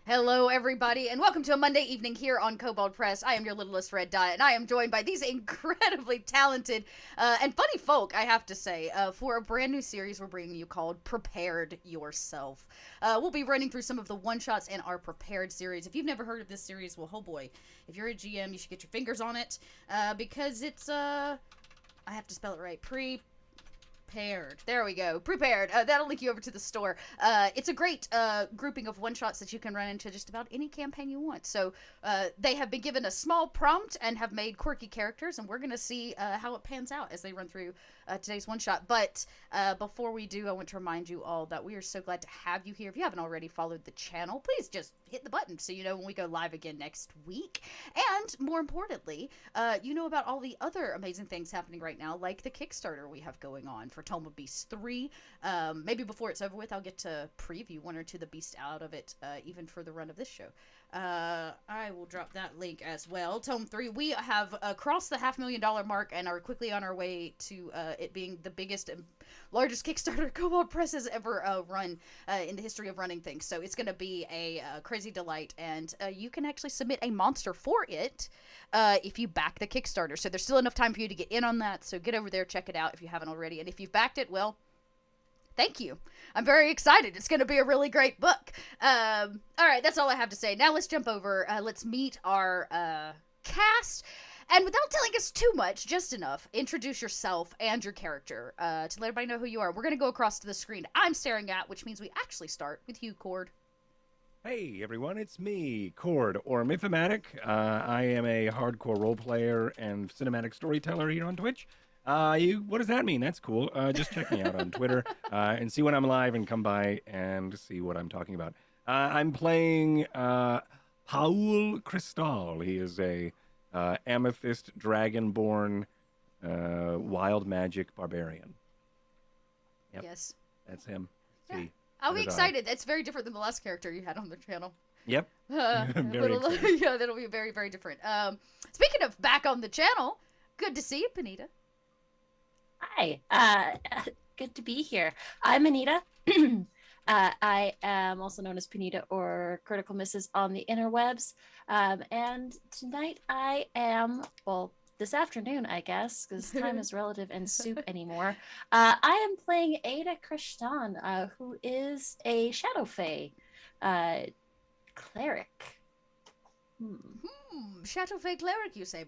Hello, everybody, and welcome to a Monday evening here on Kobold Press. I am your littlest red dot, and I am joined by these incredibly talented and funny folk, I have to say, for a brand new series we're bringing you called Prepared Yourself. We'll be running through some of the one-shots in our Prepared series. If you've never heard of this series, well, oh boy, if you're a GM, you should get your fingers on it, because it's, I have to spell it right, Prepared. There we go. Prepared. That'll link you over to the store. It's a great grouping of one-shots that you can run into just about any campaign you want. So they have been given a small prompt and have made quirky characters, and we're going to see how it pans out as they run through today's one-shot. But before we do, I want to remind you all that we are so glad to have you here. If you haven't already followed the channel, please just hit the button so you know when we go live again next week. And more importantly, you know about all the other amazing things happening right now, like the Kickstarter we have going on for Tome of Beasts 3. Maybe before it's over with, I'll get to preview one or two of the beasts out of it, even for the run of this show. I will drop that link as well. Tome 3, we have crossed the $500,000 mark and are quickly on our way to it being the biggest and largest Kickstarter Kobold Press has ever run in the history of running things. So it's going to be a crazy delight, and you can actually submit a monster for it if you back the Kickstarter. So there's still enough time for you to get in on that, so get over there, check it out if you haven't already. And if you've backed it, well, thank you. I'm very excited. It's going to be a really great book. All right, that's all I have to say. Now let's jump over. Let's meet our cast. And without telling us too much, just enough, introduce yourself and your character to let everybody know who you are. We're going to go across to the screen I'm staring at, which means we actually start with you, Cord. Hey everyone, it's me, Cord, or Mythomatic. I am a hardcore role player and cinematic storyteller here on Twitch. What does that mean? That's cool. Just check me out on Twitter and see when I'm live and come by and see what I'm talking about. I'm playing Paul Cristal. He is a amethyst dragonborn wild magic barbarian. Yep. Yes. That's him. Yeah. See. I'll be excited. That's very different than the last character you had on the channel. Yep. Very excited. Yeah, that'll be very, very different. Speaking of back on the channel, good to see you, Panita. Hi, good to be here. I'm Anita. I am also known as Panita or Critical Misses on the interwebs. And tonight I am, well, this afternoon, I guess, because time is relative and soup anymore. I am playing Ada Krishtan, who is a Shadow Fae cleric. Shadow Fae cleric, you say?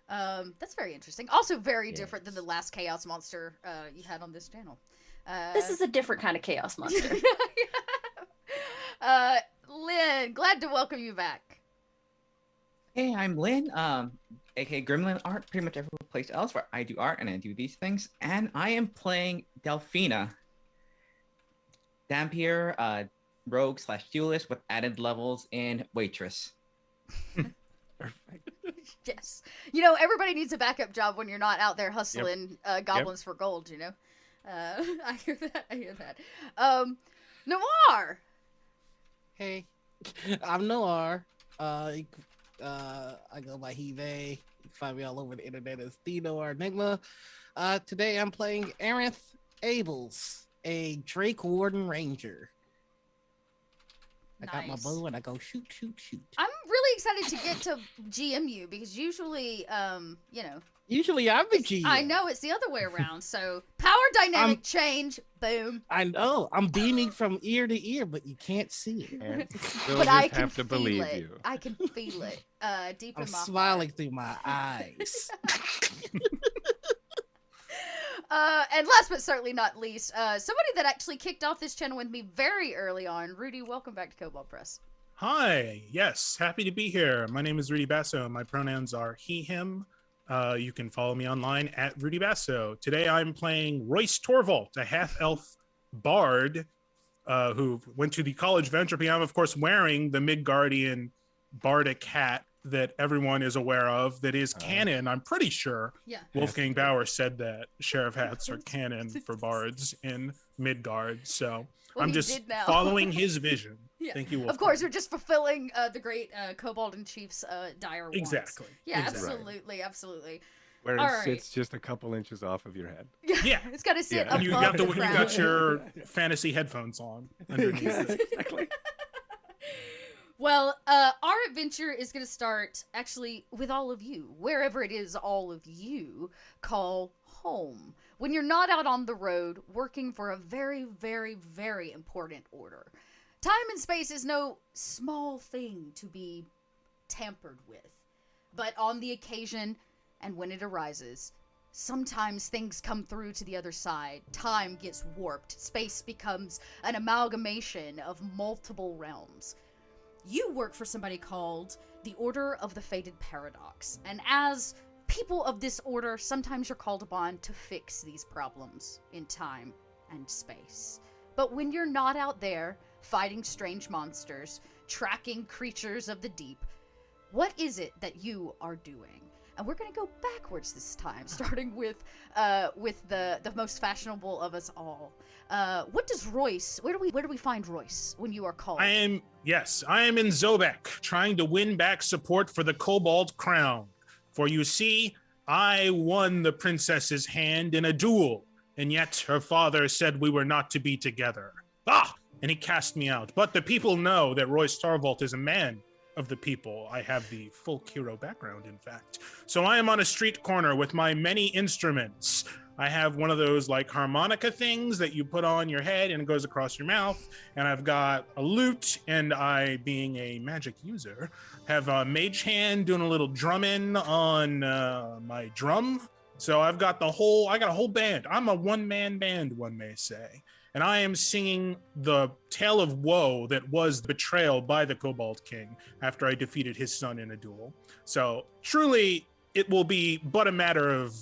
That's very interesting. Also very different than the last chaos monster you had on this channel. This is a different kind of chaos monster. Lynn, glad to welcome you back. Hey, I'm Lynn, aka Gremlin Art, pretty much every place else where I do art and I do these things. And I am playing Delphina, Dampier, rogue / duelist with added levels in Waitress. Perfect. Yes. You know, everybody needs a backup job when you're not out there hustling goblins for gold, you know? I hear that. Noir! Hey, I'm Noir. I go by Hive. You can find me all over the internet as Dino or Enigma. Today I'm playing Arenth Abels, a Drake Warden Ranger. I got my bow and I go shoot. I'm really excited to get to GM you because usually, Usually I'm the GM. I know it's the other way around. So power dynamic change, boom. I know. I'm beaming from ear to ear, but you can't see it. And But I can have to feel believe it. you. I can feel it deep I'm in my smiling through my eyes. And last but certainly not least, somebody that actually kicked off this channel with me very early on. Rudy, welcome back to Kobold Press. Hi, yes, happy to be here. My name is Rudy Basso. My pronouns are he, him. You can follow me online at Rudy Basso. Today I'm playing Royce Torvald, a half-elf bard who went to the College of Entropy. I'm, of course, wearing the Midgardian bardic hat that everyone is aware of that is canon. I'm pretty sure Wolfgang Bauer said that sheriff hats are canon for bards in Midgard. So I'm just following his vision. Yeah. Thank you, Wolfgang. Of course, we're just fulfilling the great Kobold in Chief's dire wants. Exactly. Yeah, Exactly. absolutely. Where it All sits just a couple inches off of your head. Yeah. It's got to sit above And you the got ground. your fantasy headphones on underneath it. Exactly. Well, our adventure is going to start actually with all of you, wherever it is all of you call home. When you're not out on the road working for a very, very, very important order. Time and space is no small thing to be tampered with. But on the occasion, and when it arises, sometimes things come through to the other side. Time gets warped. Space becomes an amalgamation of multiple realms. You work for somebody called the Order of the Fated Paradox, and as people of this order, sometimes you're called upon to fix these problems in time and space. But when you're not out there fighting strange monsters, tracking creatures of the deep, what is it that you are doing? And we're going to go backwards this time, starting with the most fashionable of us all. What does Royce? Where do we find Royce when you are called? I am in Zobek, trying to win back support for the Kobold crown. For you see, I won the princess's hand in a duel, and yet her father said we were not to be together. And he cast me out. But the people know that Royce Tarvolt is a man of the people. I have the folk hero background, in fact. So I am on a street corner with my many instruments. I have one of those like harmonica things that you put on your head and it goes across your mouth. And I've got a lute, and I, being a magic user, have a mage hand doing a little drumming on my drum. So I got a whole band. I'm a one-man band, one may say. And I am singing the tale of woe that was betrayal by the Kobold King after I defeated his son in a duel. So truly, it will be but a matter of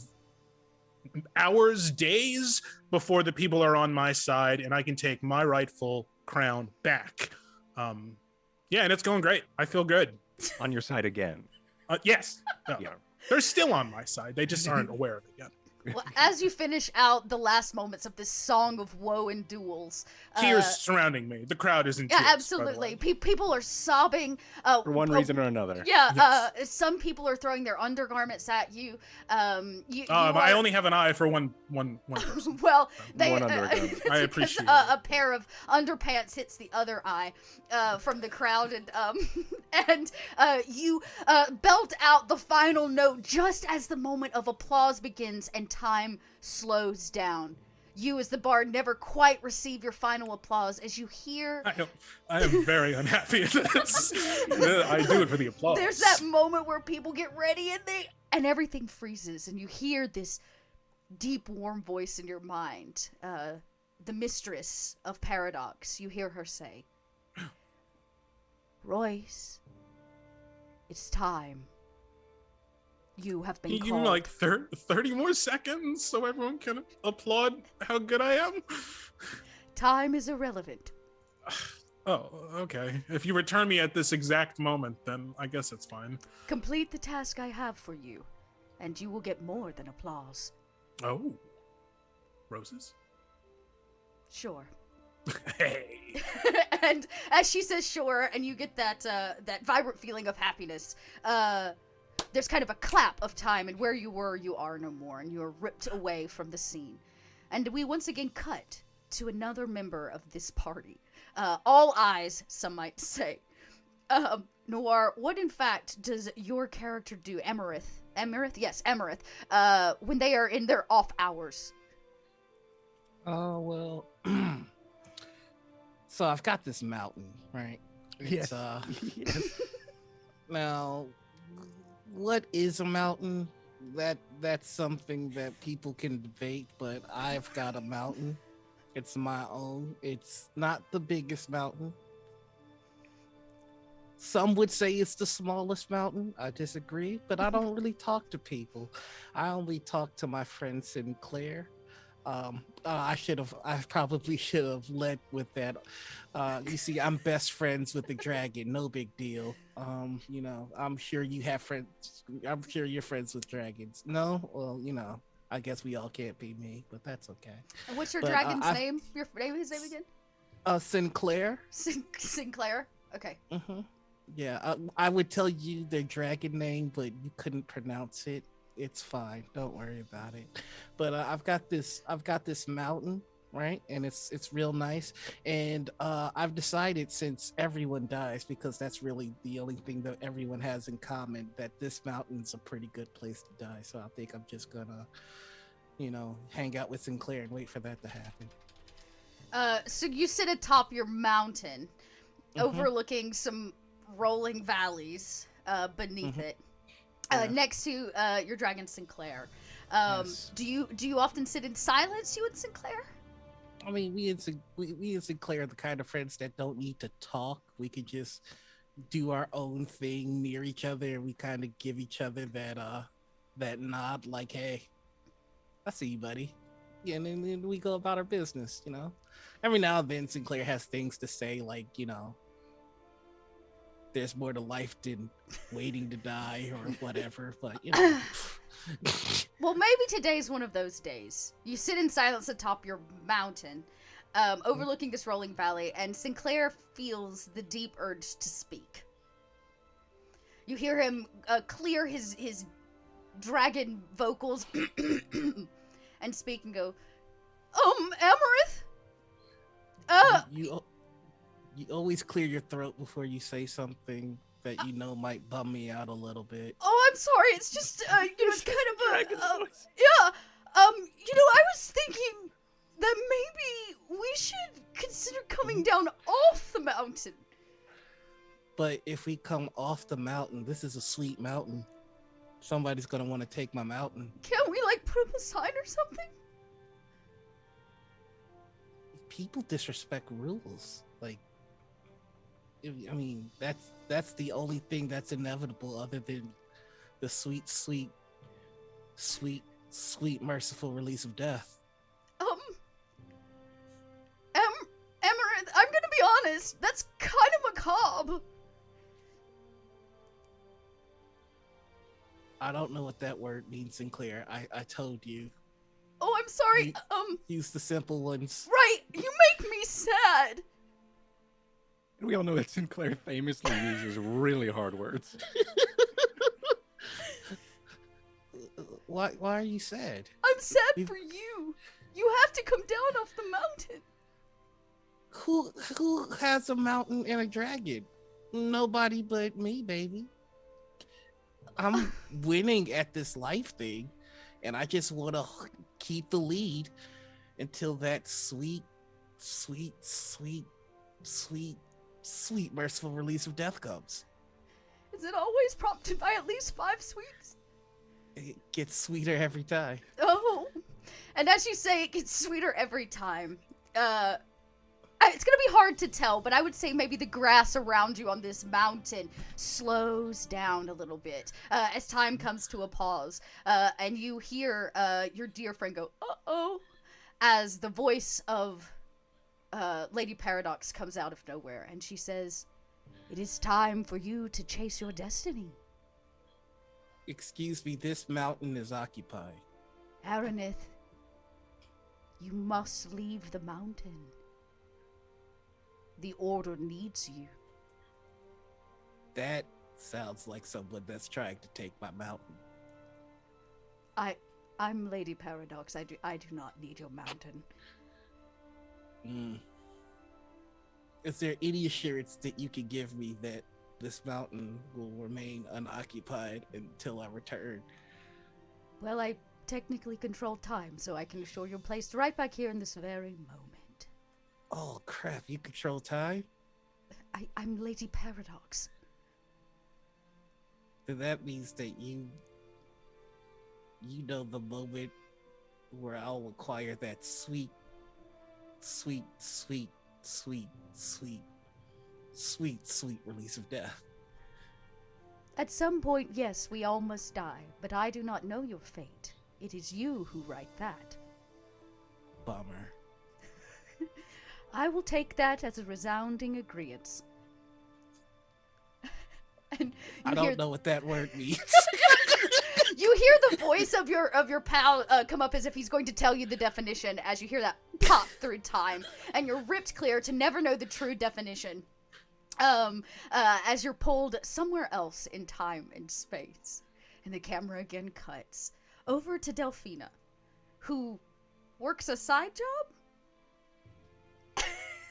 hours, days, before the people are on my side and I can take my rightful crown back. And it's going great. I feel good. On your side again. Yes. No, Yeah. They're still on my side. They just aren't aware of it yet. Well, as you finish out the last moments of this song of woe and duels, Tears surrounding me. The crowd is in tears. yeah, absolutely. People are sobbing. For one reason or another. Yeah, some people are throwing their undergarments at you. I only have an eye for one person. Well, they One undergarment. it's I because, appreciate it. a pair of underpants hits the other eye from the crowd, and you belt out the final note just as the moment of applause begins and time slows down. You, as the bard, never quite receive your final applause as you hear. I am very unhappy at this. I do it for the applause. There's that moment where people get ready and everything freezes, and you hear this deep, warm voice in your mind. The mistress of Paradox. You hear her say, "Royce, it's time. You have been Can you called." give me like 30 more seconds so everyone can applaud how good I am? Time is irrelevant. Oh, okay. If you return me at this exact moment, then I guess it's fine. Complete the task I have for you, and you will get more than applause. Oh. Roses? Sure. Hey. And as she says sure, and you get that vibrant feeling of happiness, there's kind of a clap of time, and where you were, you are no more, and you are ripped away from the scene. And we once again cut to another member of this party. All eyes, some might say. Noir, what in fact does your character do, Emerith? Yes, Emerith, when they are in their off hours? Oh, well. So I've got this mountain, right? It's, Yes. Now, what is a mountain? That's something that people can debate, but I've got a mountain. It's my own. It's not the biggest mountain. Some would say it's the smallest mountain. I disagree, but I don't really talk to people. I only talk to my friend Sinclair. I probably should have led with that. You see, I'm best friends with the dragon. No big deal. I'm sure you have friends. I'm sure you're friends with dragons. No? Well, I guess we all can't be me, but that's okay. And what's your But, dragon's name? His name again? Sinclair. Sinclair? Okay. Mm-hmm. Yeah, I would tell you their dragon name, but you couldn't pronounce it. It's fine. Don't worry about it. But I've got this mountain, right? And it's real nice. And I've decided, since everyone dies, because that's really the only thing that everyone has in common, that this mountain's a pretty good place to die. So I think I'm just gonna, hang out with Sinclair and wait for that to happen. So you sit atop your mountain, Mhm. overlooking some rolling valleys beneath Mhm. it, Yeah. next to your dragon Sinclair. Yes. Do you often sit in silence, you and Sinclair? I mean, we and Sinclair are the kind of friends that don't need to talk. We could just do our own thing near each other, and we kind of give each other that nod, like, "Hey, I see you, buddy." Yeah, and then we go about our business. Every now and then, Sinclair has things to say, like, there's more to life than waiting to die or whatever. But Well, maybe today's one of those days. You sit in silence atop your mountain, overlooking this rolling valley, and Sinclair feels the deep urge to speak. You hear him clear his dragon vocals and speak and go, Amarith? you always clear your throat before you say something that might bum me out a little bit. Oh, I'm sorry. It's just, it's kind of Dragon's voice. yeah. I was thinking that maybe we should consider coming down off the mountain. But if we come off the mountain, this is a sweet mountain. Somebody's gonna want to take my mountain. Can't we, put up a sign or something? People disrespect rules. I mean, that's the only thing that's inevitable, other than the sweet, merciful release of death. Amaranth, I'm gonna be honest. That's kind of macabre. I don't know what that word means, Sinclair. I told you. Oh, I'm sorry. Use the simple ones. Right. You make me sad. And we all know that Sinclair famously uses really hard words. Why are you sad? I'm sad for you. You have to come down off the mountain. Who has a mountain and a dragon? Nobody but me, baby. I'm winning at this life thing, and I just want to keep the lead until that sweet, merciful release of death comes. Is it always prompted by at least 5 sweets? It gets sweeter every time. Oh. And as you say, it gets sweeter every time. It's gonna be hard to tell, but I would say maybe the grass around you on this mountain slows down a little bit as time comes to a pause, and you hear your dear friend go, "Uh-oh," as the voice of Lady Paradox comes out of nowhere, and she says, "It is time for you to chase your destiny." Excuse me, this mountain is occupied. Aranith, you must leave the mountain. The Order needs you. That sounds like someone that's trying to take my mountain. I'm Lady Paradox. I do not need your mountain. Is there any assurance that you can give me that this mountain will remain unoccupied until I return? Well, I technically control time, so I can assure you're placed right back here in this very moment. Oh crap, you control time? I'm Lady Paradox. Then that means that you know the moment where I'll acquire that sweet release of death. At some point, yes, we all must die, but I do not know your fate. It is you who write that. Bummer. I will take that as a resounding agreement. And I don't know what that word means. You hear the voice of your pal come up as if he's going to tell you the definition as you hear that pop through time, and you're ripped clear to never know the true definition. As you're pulled somewhere else in time and space. And the camera again cuts over to Delphina, who works a side job?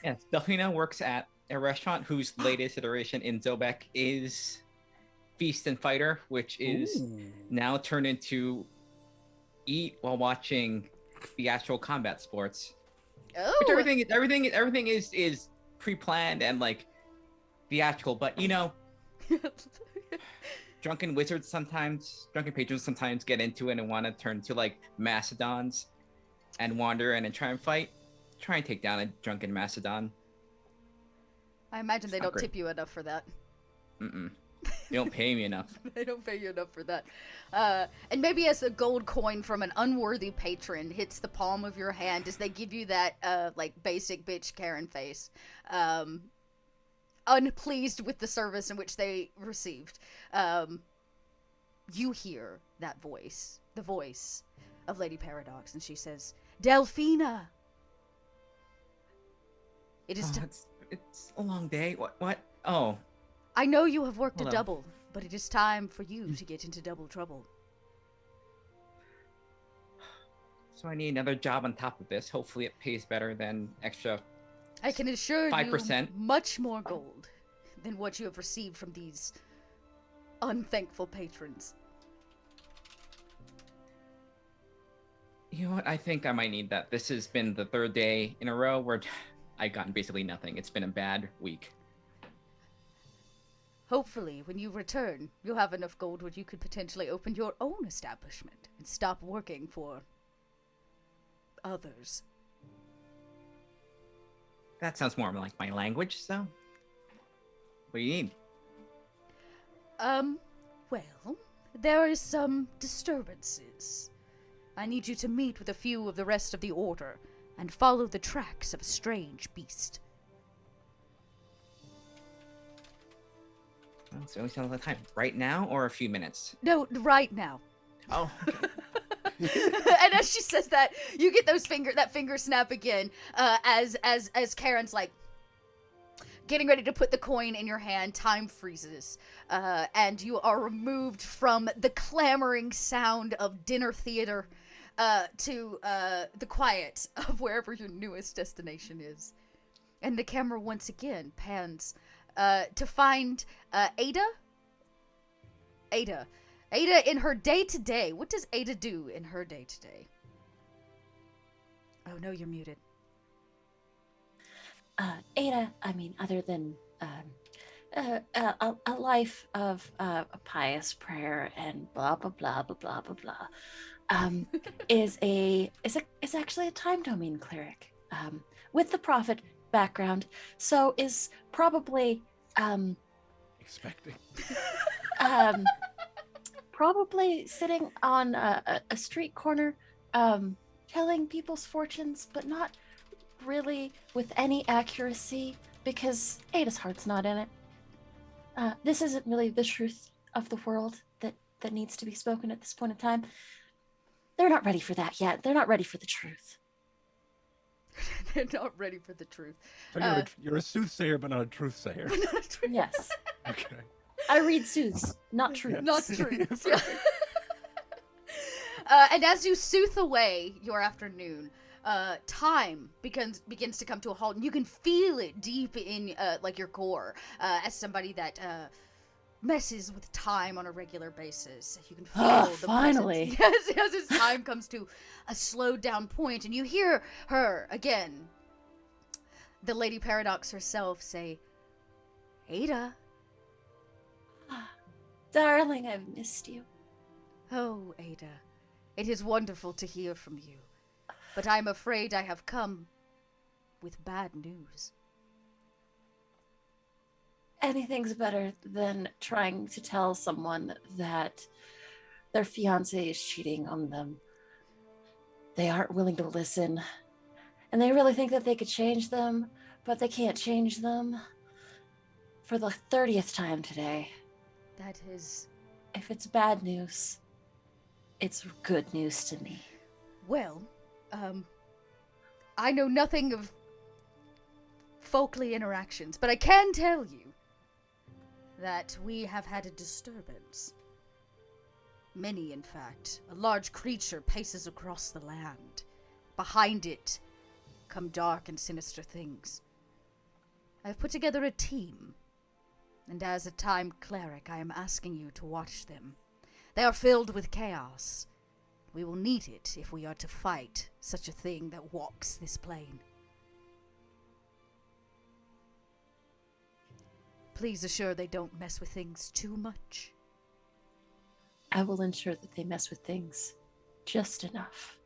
Yes, Delphina works at a restaurant whose latest iteration in Zobek is Feast and Fighter, which is now turned into eat while watching the actual combat sports. Oh, Which everything is pre-planned and like theatrical, but you know, drunken patrons sometimes get into it and want to turn to like mastodons and wander in and try and take down a drunken mastodon. I imagine they It's not don't great. tip you enough for that. Mm-mm. They don't pay me enough. They don't pay you enough for that. And maybe as a gold coin from an unworthy patron hits the palm of your hand as they give you that, like, basic bitch Karen face, unpleased with the service in which they received, you hear that voice, the voice of Lady Paradox, and she says, Delphina! It is It's a long day. What? Oh, I know you have worked Hello. a double, but it is time for you to get into double trouble. so I need another job on top of this. Hopefully it pays better than extra. I can assure you 5%. much more gold than what you have received from these unthankful patrons. You know what? I think I might need that. This has been the third day in a row where I've gotten basically nothing. It's been a bad week. Hopefully, when you return, you'll have enough gold where you could potentially open your own establishment and stop working for others. That sounds more like my language, so. What do you need? Well, there is some disturbances. I need you to meet with a few of the rest of the Order and follow the tracks of a strange beast. Well, it's only sounds like time. Right now or a few minutes? No, right now. Oh, And as she says that, you get that finger snap again, as Karen's like getting ready to put the coin in your hand. Time freezes, and you are removed from the clamoring sound of dinner theater to the quiet of wherever your newest destination is. And the camera once again pans to find Ada. Ada, in her day-to-day, what does Ada do in her day-to-day? Oh, no, you're muted. Ada, I mean, other than a life of a pious prayer and blah blah blah blah blah blah blah, is actually a time domain cleric with the prophet background. So is probably Expecting. probably sitting on a street corner, telling people's fortunes, but not really with any accuracy because Ada's heart's not in it. This isn't really the truth of the world that needs to be spoken at this point in time. They're not ready for that yet. They're not ready for the truth. They're not ready for the truth. So you're a soothsayer, but not a truthsayer. Yes. Okay. I read sooths, not truth. Yes. Not truth. And as you sooth away your afternoon, time begins to come to a halt, and you can feel it deep in like your core. As somebody that messes with time on a regular basis, you can feel the finally. presence. Yes, as time comes to a slowed down point, and you hear her again, the Lady Paradox herself, say, "Ada." Darling, I've missed you. Oh, Ada, it is wonderful to hear from you, but I'm afraid I have come with bad news. Anything's better than trying to tell someone that their fiancé is cheating on them. They aren't willing to listen, and they really think that they could change them, but they can't change them. For the 30th time today. That is, If it's bad news, it's good news to me. well, I know nothing of folkly interactions, but I can tell you that we have had a disturbance. Many, in fact. A large creature paces across the land. Behind it come dark and sinister things. I've put together a team, and as a time cleric, I am asking you to watch them. They are filled with chaos. We will need it if we are to fight such a thing that walks this plane. Please assure they don't mess with things too much. I will ensure that they mess with things just enough.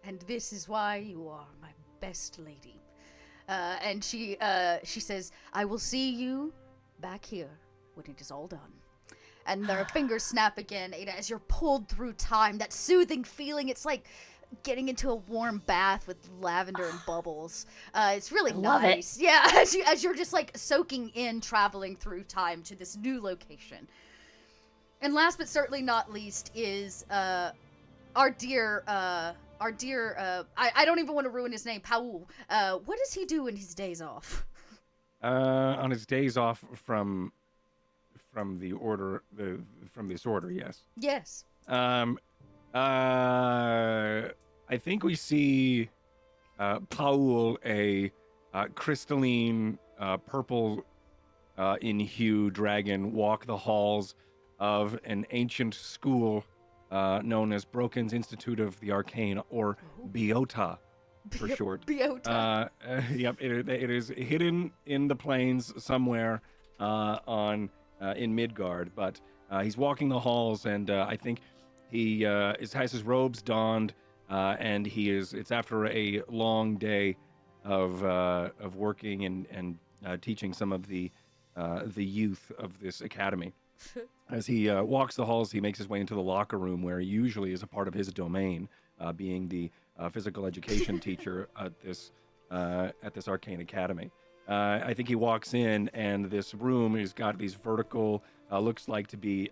And this is why you are my best lady. And she says, I will see you back here when it is all done. And their fingers snap again, Ada, as you're pulled through time. That soothing feeling, it's like getting into a warm bath with lavender and bubbles. It's really love nice. Yeah, as you're just like soaking in, traveling through time to this new location. And last but certainly not least is our dear, I don't even want to ruin his name, Paul. What does he do in his days off? On his days off from the order, from this order, yes. Yes. I think we see Paul, a crystalline purple in hue dragon, walk the halls of an ancient school known as Broken's Institute of the Arcane, or Biota for short. Biota. Yep, it is hidden in the plains somewhere in Midgard, but he's walking the halls, and I think he has his robes donned, and it's after a long day of working and teaching some of the youth of this academy. As he walks the halls, he makes his way into the locker room, where he usually is a part of his domain, being the physical education teacher at this arcane academy. I think he walks in, and this room has got these vertical, looks like to be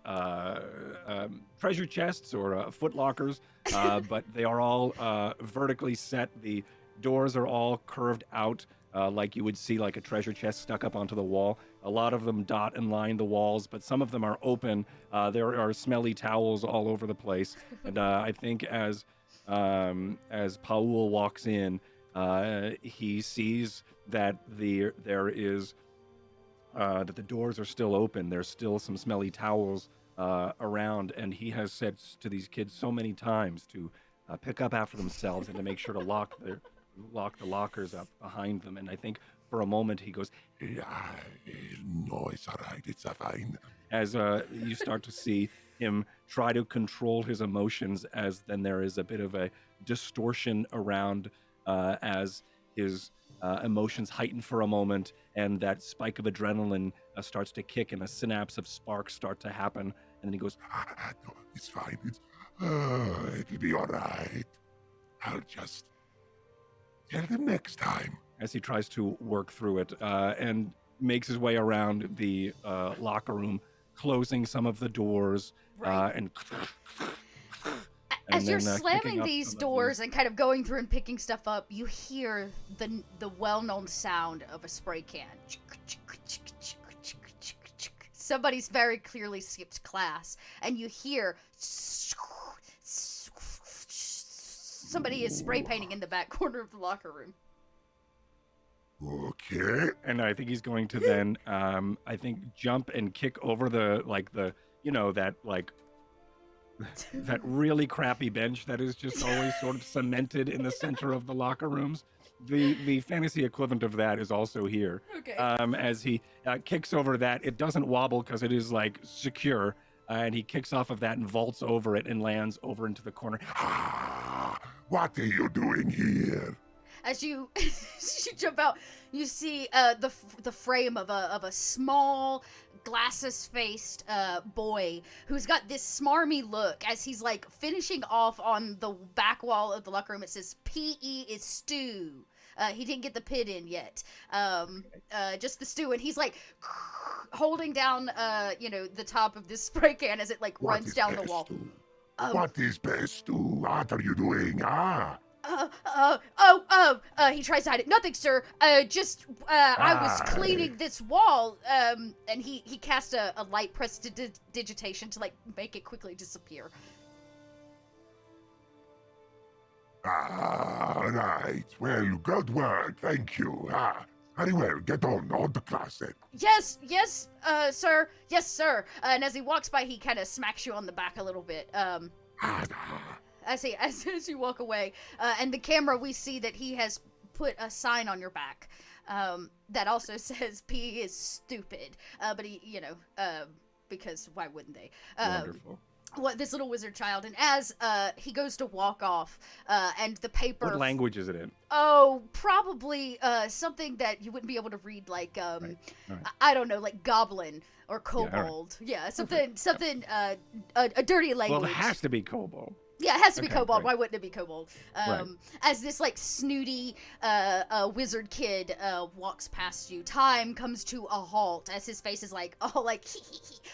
treasure chests or foot lockers, but they are all vertically set. The doors are all curved out, like you would see like a treasure chest stuck up onto the wall. A lot of them dot and line the walls, but some of them are open. There are smelly towels all over the place. And I think as Paul walks in, he sees that the doors are still open. There's still some smelly towels around, and he has said to these kids so many times to pick up after themselves and to make sure to lock the lockers up behind them. And I think for a moment he goes, Yeah, no, it's all right. It's fine. as you start to see him try to control his emotions, as then there is a bit of a distortion around as his emotions heighten for a moment, and that spike of adrenaline starts to kick, and a synapse of sparks start to happen, and then he goes, No, it's fine. It'll be all right. I'll just tell them next time. as he tries to work through it, and makes his way around the locker room, closing some of the doors, Right. and As you're then, slamming kicking up these some of doors and kind of going through and picking stuff up, you hear the well-known sound of a spray can. Somebody's very clearly skipped class, and you hear somebody is spray painting in the back corner of the locker room. Okay. And I think he's going to then, I think, jump and kick over that really crappy bench that is just always sort of cemented in the center of the locker rooms. The fantasy equivalent of that is also here. Okay. As he kicks over that, it doesn't wobble because it is like secure, and he kicks off of that and vaults over it and lands over into the corner. What are you doing here? As you jump out, you see the frame of a small, glasses-faced boy who's got this smarmy look as he's like finishing off on the back wall of the locker room. It says "P.E. is stew." He didn't get the pit in yet. Just the stew, and he's like holding down the top of this spray can as it like What runs is down the best wall. to? What is best to? What are you doing? He tries to hide it. Nothing, sir. I was cleaning this wall, and he cast a light prestidigitation to, like, make it quickly disappear. All right. Well, good work. Thank you. Very well, get on to class then. Yes, sir. Yes, sir. And as he walks by, he kind of smacks you on the back a little bit. As you walk away, and the camera, we see that he has put a sign on your back that also says P is stupid. But he, because why wouldn't they? Wonderful. What this little wizard child, and as he goes to walk off, and the paper. What language is it in? Oh, probably something that you wouldn't be able to read, like Right. I don't know, like Goblin or Kobold. Yeah, something a dirty language. Well, it has to be Kobold. Yeah, it has to be Okay, Kobold. right. Why wouldn't it be Kobold? Right. As this like snooty wizard kid walks past you, time comes to a halt as his face is like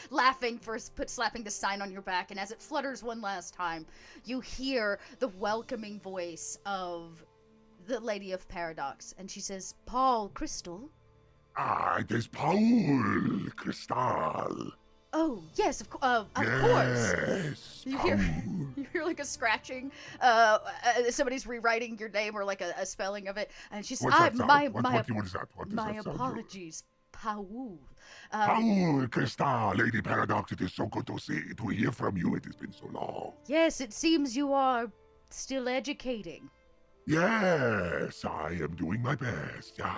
laughing for slapping the sign on your back, and as it flutters one last time, you hear the welcoming voice of the Lady of Paradox, and she says, "Paul Crystal." It is Paul Crystal. Oh yes, of course. Yes, You Paul. hear like a scratching. Somebody's rewriting your name or like a spelling of it, and she's What's that sound? my What is that? What does my that sound? apologies, Paul. Paul Crystal, Lady Paradox, it is so good to hear from you. It has been so long. Yes, it seems you are still educating. Yes, I am doing my best. Yes.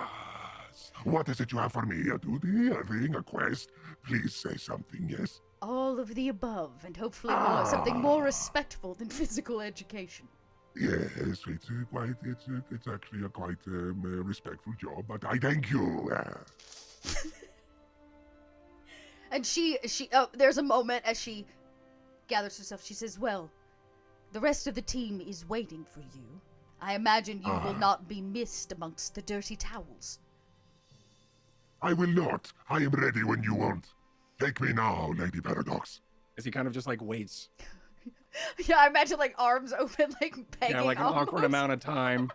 What is it you have for me? A duty, a ring, a quest? Please say something, yes? All of the above, and hopefully something Ah. more respectful than physical education. Yes, it's actually a quite respectful job, but I thank you. And there's a moment as she gathers herself. She says, "Well, the rest of the team is waiting for you. I imagine you will not be missed amongst the dirty towels." I will not. I am ready when you want. Take me now, Lady Paradox. As he kind of just like waits. Yeah, I imagine like arms open, like begging. Yeah, like an awkward almost. amount of time.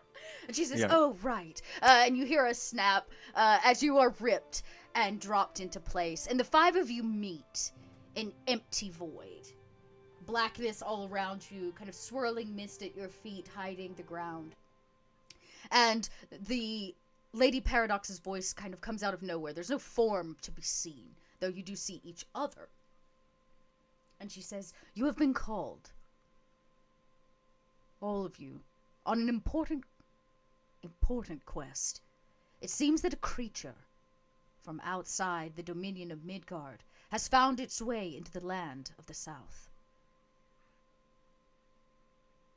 And she says, Yeah. "Oh, right." And you hear a snap as you are ripped and dropped into place. And the five of you meet in empty void. Blackness all around you, kind of swirling mist at your feet, hiding the ground. And the Lady Paradox's voice kind of comes out of nowhere. There's no form to be seen, though you do see each other. And she says, "You have been called, all of you, on an important quest. It seems that a creature from outside the dominion of Midgard has found its way into the land of the south.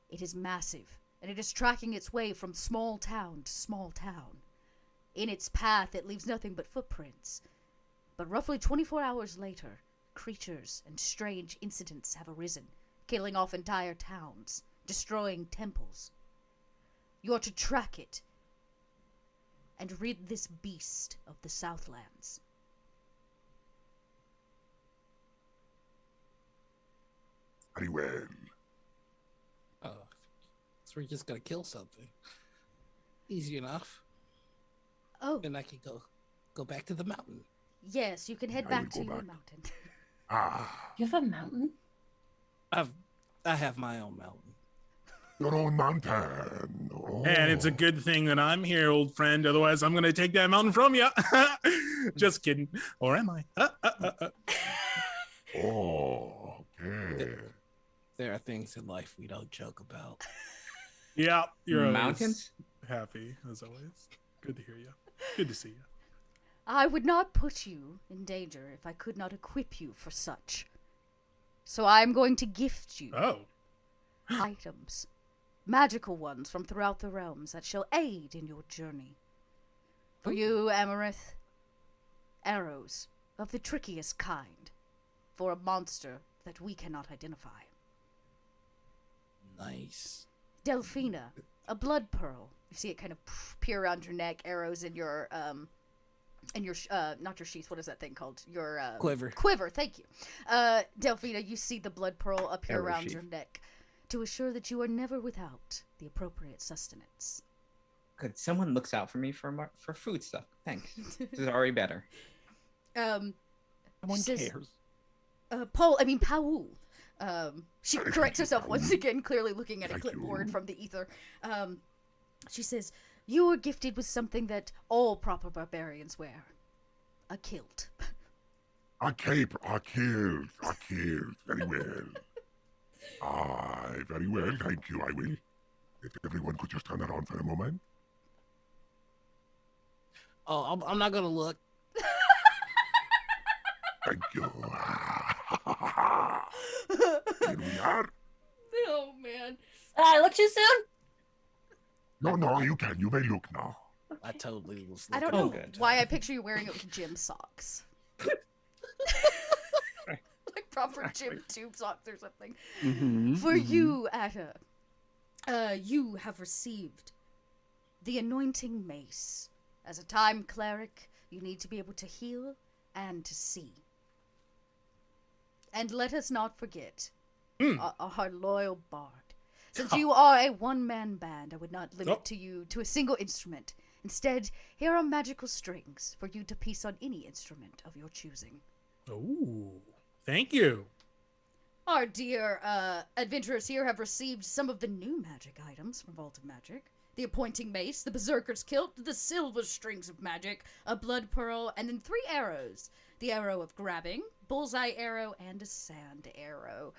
It is massive, and it is tracking its way from small town to small town. In its path, it leaves nothing but footprints. But roughly 24 hours later, creatures and strange incidents have arisen, killing off entire towns, destroying temples. You are to track it and rid this beast of the Southlands." Very well. Oh, so we're just gonna kill something. Easy enough. Oh, Then I can go back to the mountain. yes, you can head I back will to go your back. mountain. You have a mountain? I have my own mountain. Your own mountain. Oh. And it's a good thing that I'm here, old friend. Otherwise, I'm gonna take that mountain from you. Just kidding. Or am I? Oh, okay. There are things in life we don't joke about. Yeah, you're always Mountains? happy as always. Good to hear you. Good to see you. I would not put you in danger if I could not equip you for such. So I'm going to gift you Oh, items, magical ones from throughout the realms that shall aid in your journey. For you, Amarith, arrows of the trickiest kind, for a monster that we cannot identify. Nice. Delphina, a blood pearl. You see it kind of peer around your neck, arrows in your not your sheath, what is that thing called? Your Quiver. Quiver, thank you. Delphina, you see the blood pearl appear Arrow around sheath. your neck to assure that you are never without the appropriate sustenance. Good. Someone looks out for me for food stuff. Thanks. This is already better. Someone She says- cares. Paul. She Thank corrects you, herself Paul. once again, clearly looking at a Thank clipboard you. from the ether. She says, You were gifted with something that all proper barbarians wear. A kilt. A cape, a kilt. Very well. Aye, very well, thank you, I will. If everyone could just turn around for a moment. Oh, I'm not gonna look. Thank you. Here we are. Oh, man. I look too soon. No, you can. You may look now. I totally was. I don't looking. know why I picture you wearing it with gym socks. Like proper gym tube socks or something. For you, Atta, you have received the anointing mace. As a time cleric, you need to be able to heal and to see. And let us not forget our loyal bard. Since you are a one-man band, I would not limit you to a single instrument. Instead, here are magical strings for you to piece on any instrument of your choosing. Oh, thank you. Our dear adventurers here have received some of the new magic items from Vault of Magic. The appointing mace, the berserker's kilt, the silver strings of magic, a blood pearl, and then 3 arrows. The arrow of grabbing, bullseye arrow, and a sand arrow.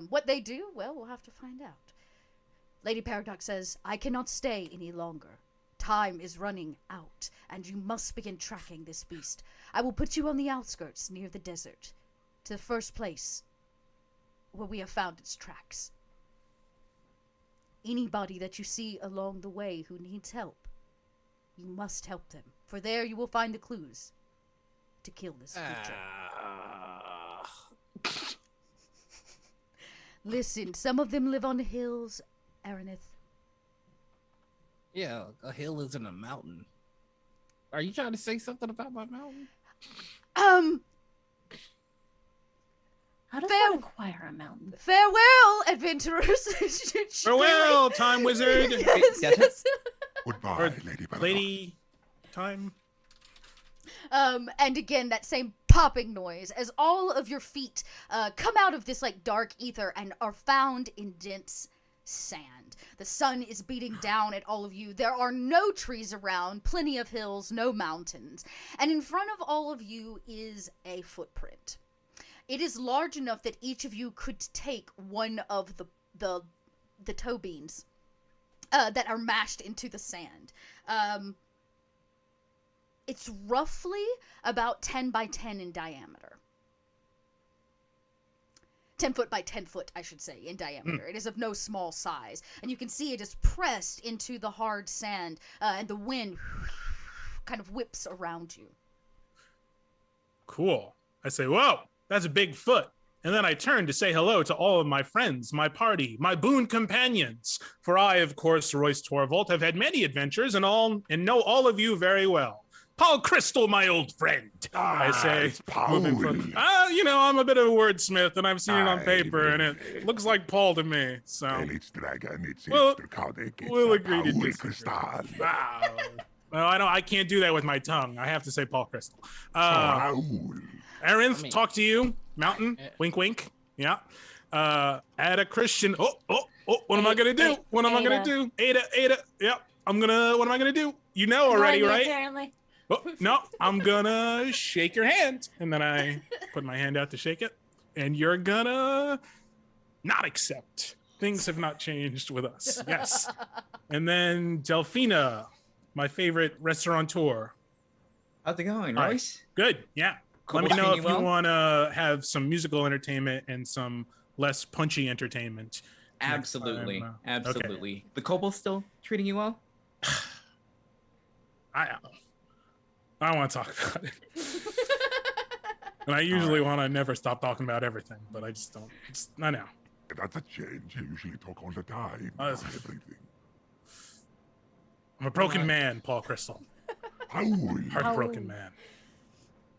What they do, well, we'll have to find out. Lady Paradox says, I cannot stay any longer. Time is running out, and you must begin tracking this beast. I will put you on the outskirts near the desert, to the first place where we have found its tracks. Anybody that you see along the way who needs help, you must help them, for there you will find the clues to kill this creature. Listen, some of them live on hills, Aranith. Yeah, a hill isn't a mountain. Are you trying to say something about my mountain? How does one acquire a mountain? Farewell, adventurers. Farewell, time wizard. Yes. Goodbye, Lady Paradox. Lady, time. And again, that same popping noise as all of your feet come out of this like dark ether and are found in dense sand. The sun is beating down at all of you. There are no trees around, plenty of hills, no mountains. And in front of all of you is a footprint. It is large enough that each of you could take one of the toe beans that are mashed into the sand. It's roughly about 10 by 10 in diameter. 10 foot by 10 foot, I should say, in diameter. It is of no small size. And you can see it is pressed into the hard sand, and the wind kind of whips around you. Cool. I say, whoa, that's a big foot. And then I turn to say hello to all of my friends, my party, my boon companions. For I, of course, Royce Torvald, have had many adventures and know all of you very well. Paul Crystal, my old friend, I say. It's Paul. I'm a bit of a wordsmith, and I've seen it on paper, and it looks like Paul to me. So. Well, it's dragon, it's Well, draconic, it's we'll a agree to Paul disagree. Crystal. Wow. Well, I can't do that with my tongue. I have to say Paul Crystal. Paul. Arinth, talk to you. Mountain, wink, wink. Yeah. Add a Christian. Oh, what am I gonna do? What am I gonna do? Ada. Yep. What am I gonna do? You know already, right? Apparently. Oh, no, I'm gonna shake your hand. And then I put my hand out to shake it. And you're gonna not accept. Things have not changed with us. Yes. And then Delphina, my favorite restaurateur. How's it going, Hi. Royce? Good. Yeah. Cool. Let me know Treating if you you well? want to have some musical entertainment and some less punchy entertainment. next Absolutely. time. Absolutely. The Kobold still treating you well? I want to talk about it. And I usually want to never stop talking about everything, but I just don't. I know. That's a change. You usually talk all the time. Oh, that's- Everything. I'm a broken man, Paul Crystal. Paul. Heartbroken man.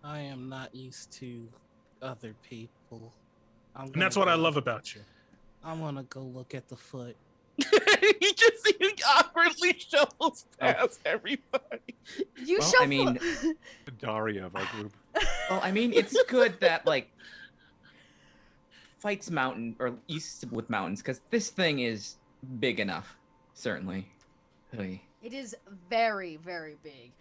I am not used to other people. And that's what I love about you. I want to go look at the foot. He just awkwardly shuffles past everybody. You Well, shuffle. I mean- The Daria of our group. Well, I mean, it's good that, fights mountain, or used to with mountains, because this thing is big enough, certainly. Oy. It is very, very big.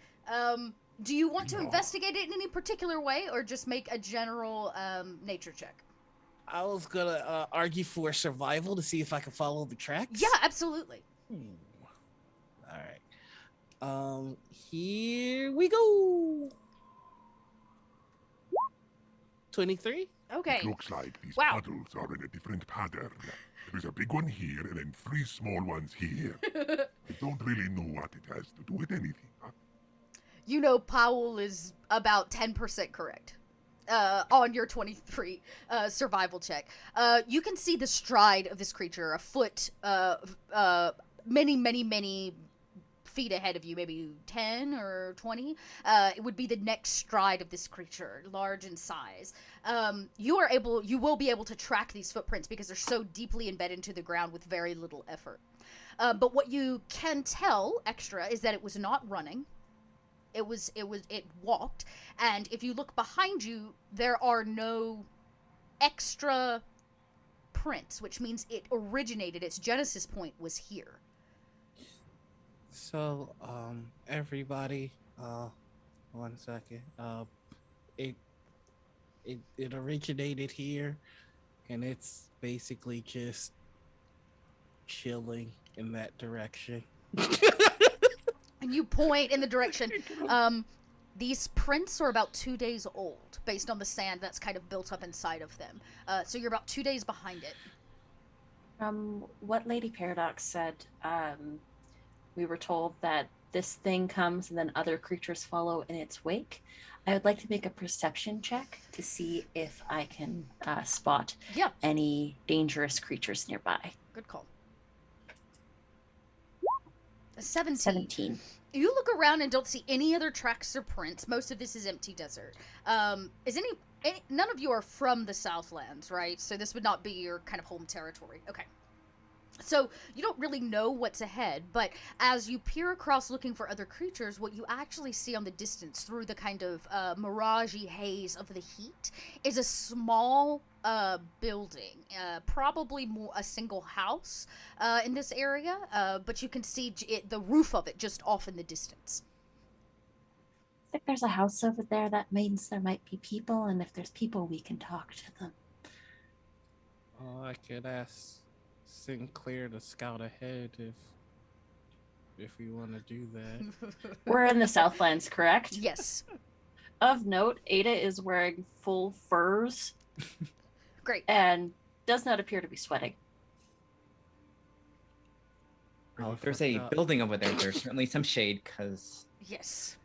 Do you want to investigate it in any particular way, or just make a general nature check? I was gonna argue for survival to see if I can follow the tracks. Yeah, absolutely. All right. Here we go. 23. Okay. It looks like these Wow. puddles are in a different pattern. There's a big one here and then 3 small ones here. I don't really know what it has to do with anything. Huh? You know, Powell is about 10% correct on your 23 survival check. You can see the stride of this creature, a foot, many, many, many feet ahead of you, maybe 10 or 20. It would be the next stride of this creature, large in size. You will be able to track these footprints because they're so deeply embedded into the ground with very little effort. But what you can tell extra is that it was not running. It walked, and if you look behind you, there are no extra prints, which means it originated, its genesis point was here. So, everybody, 1 second. It originated here, and it's basically just chilling in that direction. And you point in the direction. These prints are about 2 days old, based on the sand that's kind of built up inside of them. So you're about 2 days behind it. What Lady Paradox said, we were told that this thing comes and then other creatures follow in its wake. I would like to make a perception check to see if I can spot any dangerous creatures nearby. Good call. 17. 17. You look around and don't see any other tracks or prints. Most of this is empty desert. Is any none of you are from the Southlands, right? So this would not be your kind of home territory. Okay. So you don't really know what's ahead, but as you peer across looking for other creatures, what you actually see on the distance through the kind of miragey haze of the heat is a small building, probably more a single house in this area, but you can see the roof of it just off in the distance. I think there's a house over there. That means there might be people, and if there's people, we can talk to them. Oh, I could ask Sinclair to scout ahead if we want to do that. We're in the Southlands, correct? Yes. Of note, Ada is wearing full furs. Great. And does not appear to be sweating. Oh, if there's a building over there, there's certainly some shade, because... Yes.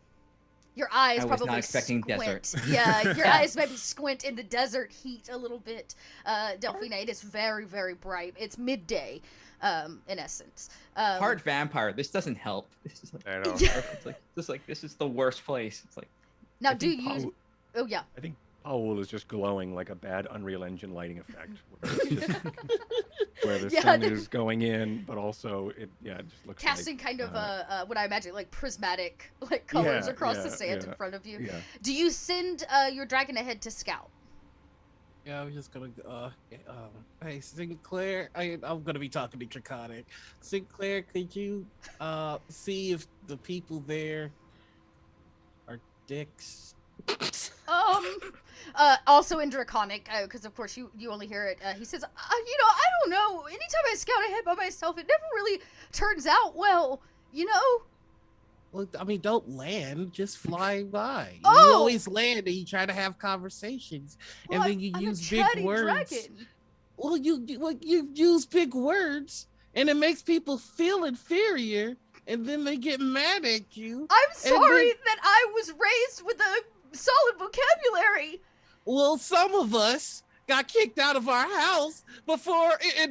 Your eyes I was probably not expecting squint. desert. Yeah, your eyes maybe squint in the desert heat a little bit. Delphina, it is very, very bright. It's midday, in essence. Hard vampire. This doesn't help. This is like, I know. this is the worst place. It's like... Now, I do think you... Oh, yeah. I think Powell is just glowing like a bad Unreal Engine lighting effect, where, it's just, where the sun is going in, but also it just looks casting like, kind of what I imagine like prismatic colors across the sand in front of you. Yeah. Do you send your dragon ahead to scout? Yeah, I was just gonna hey Sinclair, I'm gonna be talking to Draconic. Sinclair, could you see if the people there are dicks? Also in Draconic, because of course you only hear it, he says, I don't know, anytime I scout ahead by myself, it never really turns out well, you know? Well, I mean, don't land, just fly by. Oh! You always land and you try to have conversations, Well, and then you I'm use a big chatty words. dragon. Well, you use big words, and it makes people feel inferior, and then they get mad at you. I'm sorry that I was raised with a solid vocabulary. Well, some of us got kicked out of our house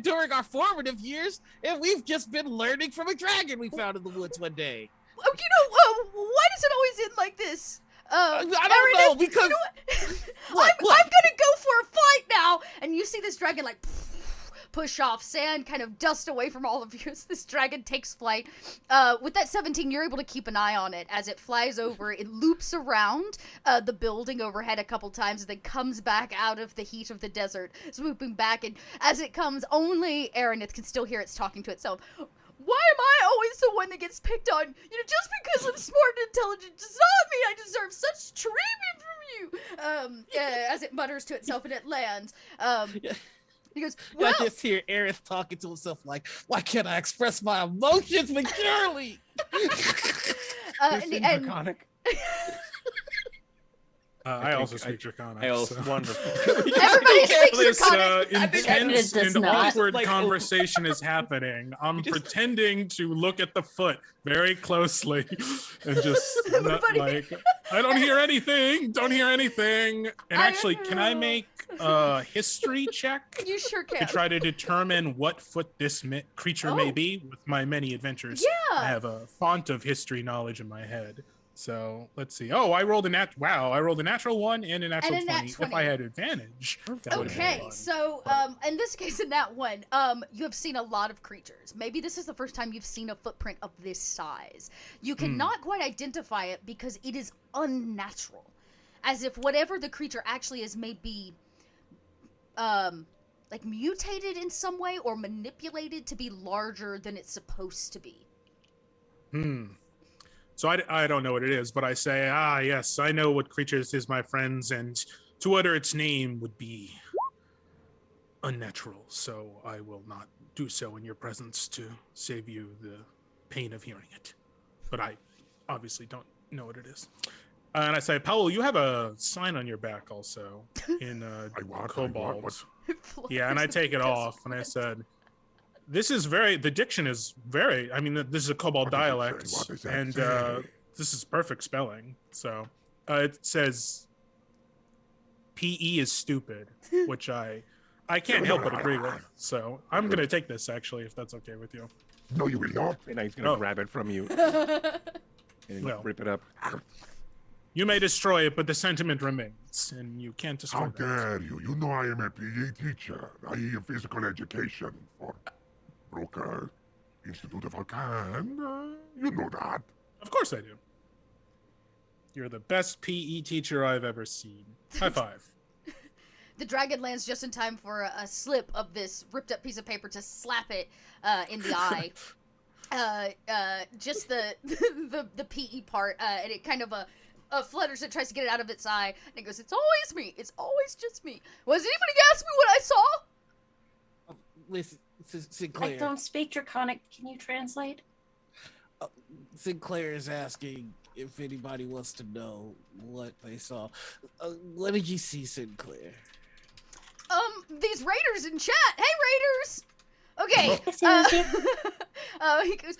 during our formative years, and we've just been learning from a dragon we found in the woods one day. Oh, why does it always end like this? I don't know, because... You know what? I'm gonna go for a fight now! And you see this dragon, like, push off, sand kind of dust away from all of you as this dragon takes flight. With that 17, you're able to keep an eye on it as it flies over. It loops around the building overhead a couple times and then comes back out of the heat of the desert, swooping back. And as it comes, only Aranith can still hear it's talking to itself. why am I always the one that gets picked on? Just because I'm smart and intelligent does not mean I deserve such treatment from you. As it mutters to itself and it lands. He goes, well, I just hear Aerith talking to himself like, why can't I express my emotions maturely? and Draconic. I also speak Draconic. I also so. Wonderful. everybody speaks This Draconic. intense does and not. awkward Like, conversation is happening. I'm pretending to look at the foot very closely and just not, Everybody- I don't hear anything. Don't hear anything. And actually, can I make a history check You sure to can. try to determine what foot this creature may Oh. be with my many adventures? Yeah. I have a font of history knowledge in my head. So let's see. Oh, I rolled a natural 1 and a natural And a nat 20. If 20. I had advantage, that would've been Okay, fun. so in this case, in that one, you have seen a lot of creatures. Maybe this is the first time you've seen a footprint of this size. You cannot quite identify it because it is unnatural, as if whatever the creature actually is may be, like mutated in some way or manipulated to be larger than it's supposed to be. So I don't know what it is, but I say, yes, I know what creature this is, my friends, and to utter its name would be unnatural, so I will not do so in your presence to save you the pain of hearing it. But I obviously don't know what it is. And I say, Powell, you have a sign on your back also in Kobold. What? Yeah, and I take it off, and I said, the diction is very, this is a Kobold What does it say? dialect, What does that and say? this is perfect spelling. So it says PE is stupid, which I can't help but agree with. So I'm going to take this, actually, if that's okay with you. No, you will not. And he's gonna Oh. grab it from you and Well. rip it up. You may destroy it, but the sentiment remains, and you can't destroy How that. dare you? You know I am a PE teacher. I am physical education for Broker Institute of Alcan. You know that. Of course I do. You're the best PE teacher I've ever seen. High five. The dragon lands just in time for a slip of this ripped up piece of paper to slap it in the eye. Just the PE part, and it kind of flutters and tries to get it out of its eye. And it goes, "It's always me. It's always just me. Was anybody ask me what I saw?" Listen, I Sinclair. don't speak Draconic. Can you translate? Sinclair is asking if anybody wants to know what they saw. What did you see, Sinclair? These raiders in chat. Hey, raiders. Okay. He goes,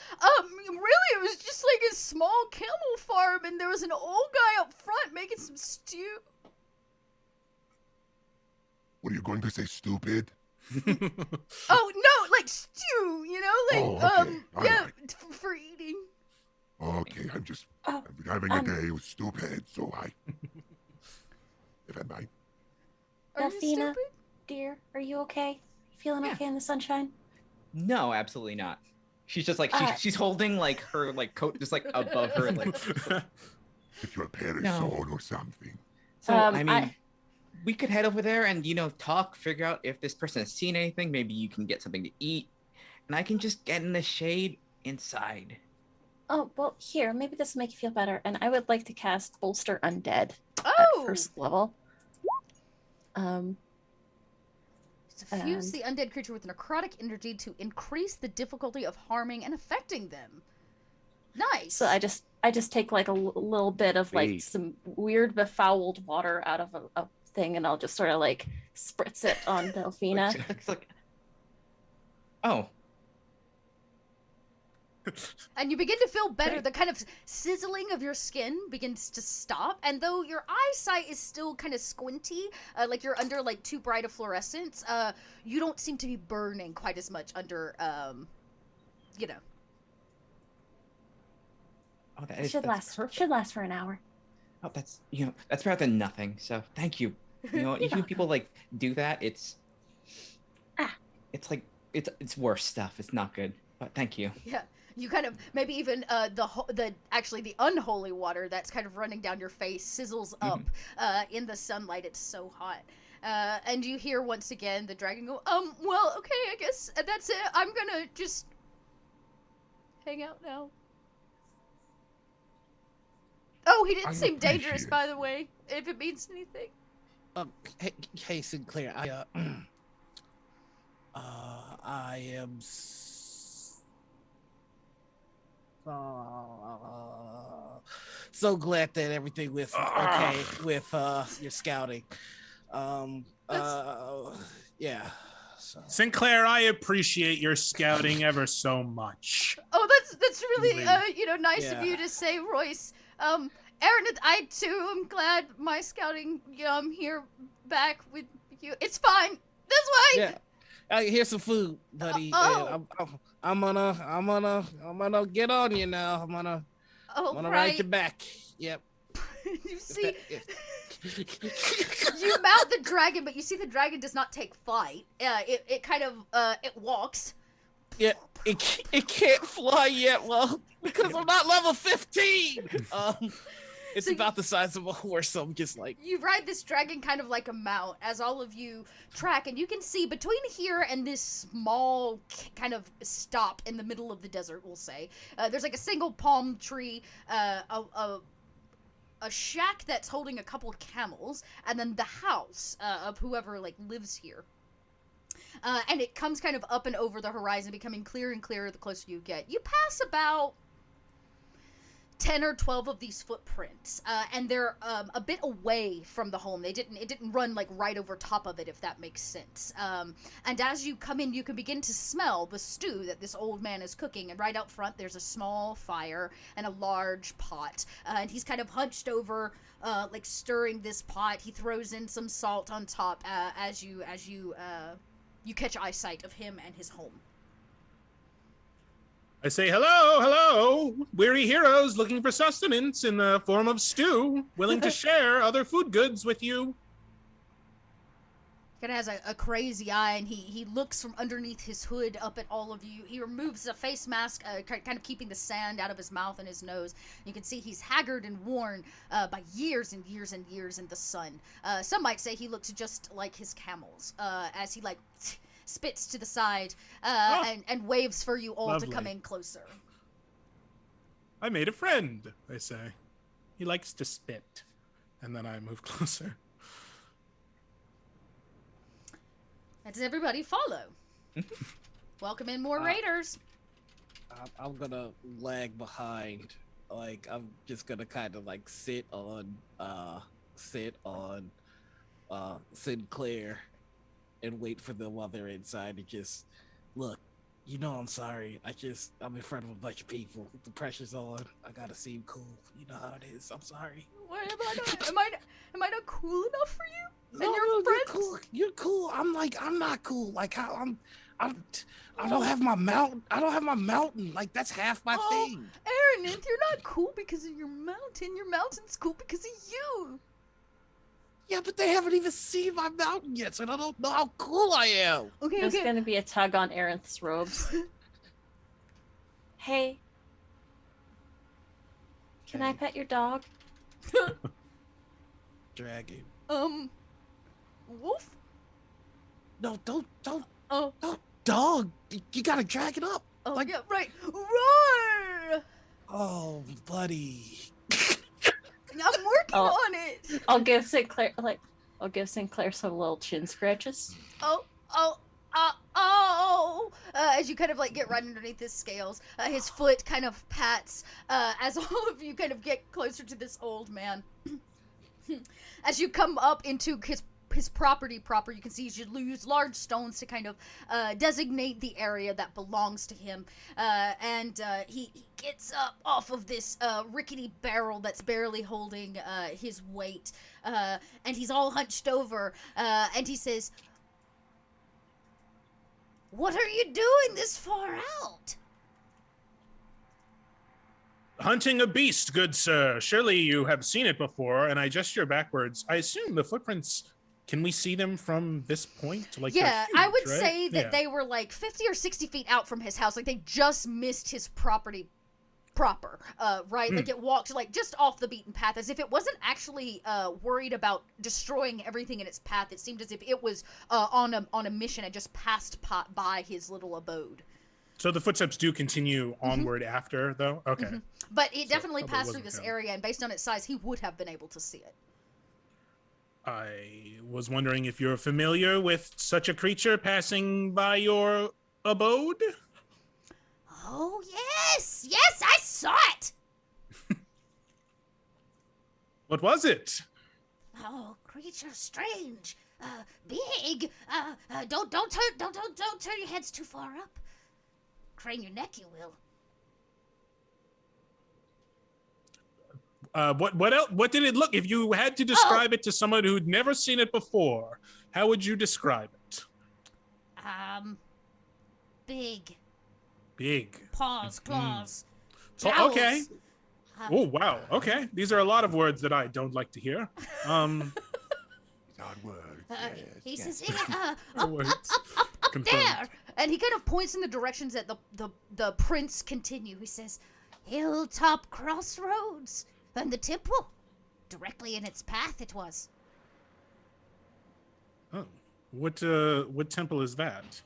really, it was just like a small camel farm, and there was an old guy up front making some stew. What are you going to say, stupid? Oh no, like stew, like Oh, okay. yeah, Alright. for eating. Okay, I'm just Oh, I'm having a day with stupid, so if I might. Are you Delphina, stupid? dear, are you okay? Feeling Yeah. okay in the sunshine? No, absolutely not. She's just like she's holding like her like coat just like above her like. Get your parents No. on or something. So I mean, I- we could head over there and talk, figure out if this person has seen anything. Maybe you can get something to eat, and I can just get in the shade inside. Oh, well, here, maybe this will make you feel better. And I would like to cast Bolster Undead Oh, at first level. fuse the undead creature with necrotic energy to increase the difficulty of harming and affecting them. Nice. So I just take like a little bit of like Sweet. some weird befouled water out of a thing, and I'll just sort of like spritz it on Delphina. It's like, oh, And you begin to feel better. Great. The kind of sizzling of your skin begins to stop. And though your eyesight is still kind of squinty, like you're under like too bright a fluorescence, you don't seem to be burning quite as much under, you know. oh, that It is should that's last. perfect. Should last for an hour. Oh, that's that's better than nothing. So thank you. Usually people like do that. It's it's like it's worse stuff. It's not good. But thank you. Yeah. You kind of maybe even the unholy water that's kind of running down your face sizzles up in the sunlight. It's so hot. And you hear once again the dragon go, well, okay, I guess that's it. I'm gonna just hang out now. Oh, he didn't I seem dangerous, appreciate by the way, if it means anything. Hey, Sinclair, I am so glad that everything was okay with your scouting. Yeah. So. Sinclair, I appreciate your scouting ever so much. Oh, that's really nice of Yeah. you to say, Royce. Aaron, I too am glad my scouting here back with you. It's fine. That's fine. Yeah. Here's some food, buddy. Oh. And I'm gonna get on you now. I'm gonna ride your back. Yep. You see, you mount the dragon, but you see the dragon does not take flight. It kind of it walks. Yeah, it can't fly yet, well, because I'm not level 15. It's So about the size of a horse, so I'm just like... You ride this dragon kind of like a mount as all of you track, and you can see between here and this small kind of stop in the middle of the desert, we'll say, there's like a single palm tree, a shack that's holding a couple of camels, and then the house of whoever like lives here. And it comes kind of up and over the horizon, becoming clearer and clearer the closer you get. You pass about 10 or 12 of these footprints, and they're a bit away from the home. It didn't run like right over top of it, if that makes sense. And as you come in, you can begin to smell the stew that this old man is cooking. And right out front, there's a small fire and a large pot. And he's kind of hunched over, like stirring this pot. He throws in some salt on top as you catch eyesight of him and his home. I say, hello, weary heroes looking for sustenance in the form of stew, willing to share other food goods with you. Kind of has a crazy eye, and he looks from underneath his hood up at all of you. He removes a face mask, kind of keeping the sand out of his mouth and his nose. You can see he's haggard and worn by years and years and years in the sun. Some might say he looks just like his camels, as he like spits to the side and waves for you all Lovely. to come in closer. I made a friend, I say. He likes to spit. And then I move closer. And does everybody follow? Welcome in more raiders. I'm gonna lag behind. Like, I'm just gonna kind of like sit on Sinclair and wait for them while they're inside to just look. I'm sorry. I'm in front of a bunch of people. The pressure's on. I gotta seem cool. You know how it is. I'm sorry. What, am I not cool enough for you? No, And your friends? you're cool. You're cool. I'm not cool. Like I don't have my mountain. I don't have my mountain. Like that's half my thing. Aaron, you're not cool because of your mountain. Your mountain's cool because of you. Yeah, but they haven't even seen my mountain yet, so I don't know how cool I am. Okay, There's gonna be a tug on Aerith's robes. Hey, can I pet your dog? Dragon. Wolf? No, don't, Oh, dog. You gotta drag it up. oh, Like- yeah, right. Roar! Oh, buddy. I'm working Oh. on it. I'll give Sinclair some little chin scratches. Oh. As you kind of like get right underneath his scales, his foot kind of pats as all of you kind of get closer to this old man. As you come up into his property proper, you can see you lose large stones to kind of designate the area that belongs to him. And he gets up off of this rickety barrel that's barely holding his weight. And he's all hunched over. And he says, "What are you doing this far out?" Hunting a beast, good sir. Surely you have seen it before, and I gesture backwards. I assume the footprints, can we see them from this point? Like, Yeah, they're I huge, would right? say that Yeah. they were like 50 or 60 feet out from his house. Like they just missed his property proper, right? Like it walked like just off the beaten path, as if it wasn't actually worried about destroying everything in its path. It seemed as if it was on a mission and just passed by his little abode. So the footsteps do continue onward after, though? Okay. Mhm. But it So definitely probably passed through wasn't this him. area, and based on its size, he would have been able to see it. I was wondering if you're familiar with such a creature passing by your abode? Oh, yes! Yes, I saw it! What was it? Oh, creature strange. Big. Don't turn your heads too far up. Crane your neck, you will. What else? What did it look? If you had to describe it to someone who'd never seen it before, how would you describe it? Big. Big. Paws, claws. Oh, Jowls. okay. Oh, wow. Okay. These are a lot of words that I don't like to hear. Hard words. He yes. says, up Words. Confirmed. there. And he kind of points in the directions that the prints continue. He says, Hilltop Crossroads. And the temple. Directly in its path it was. Oh. What temple is that?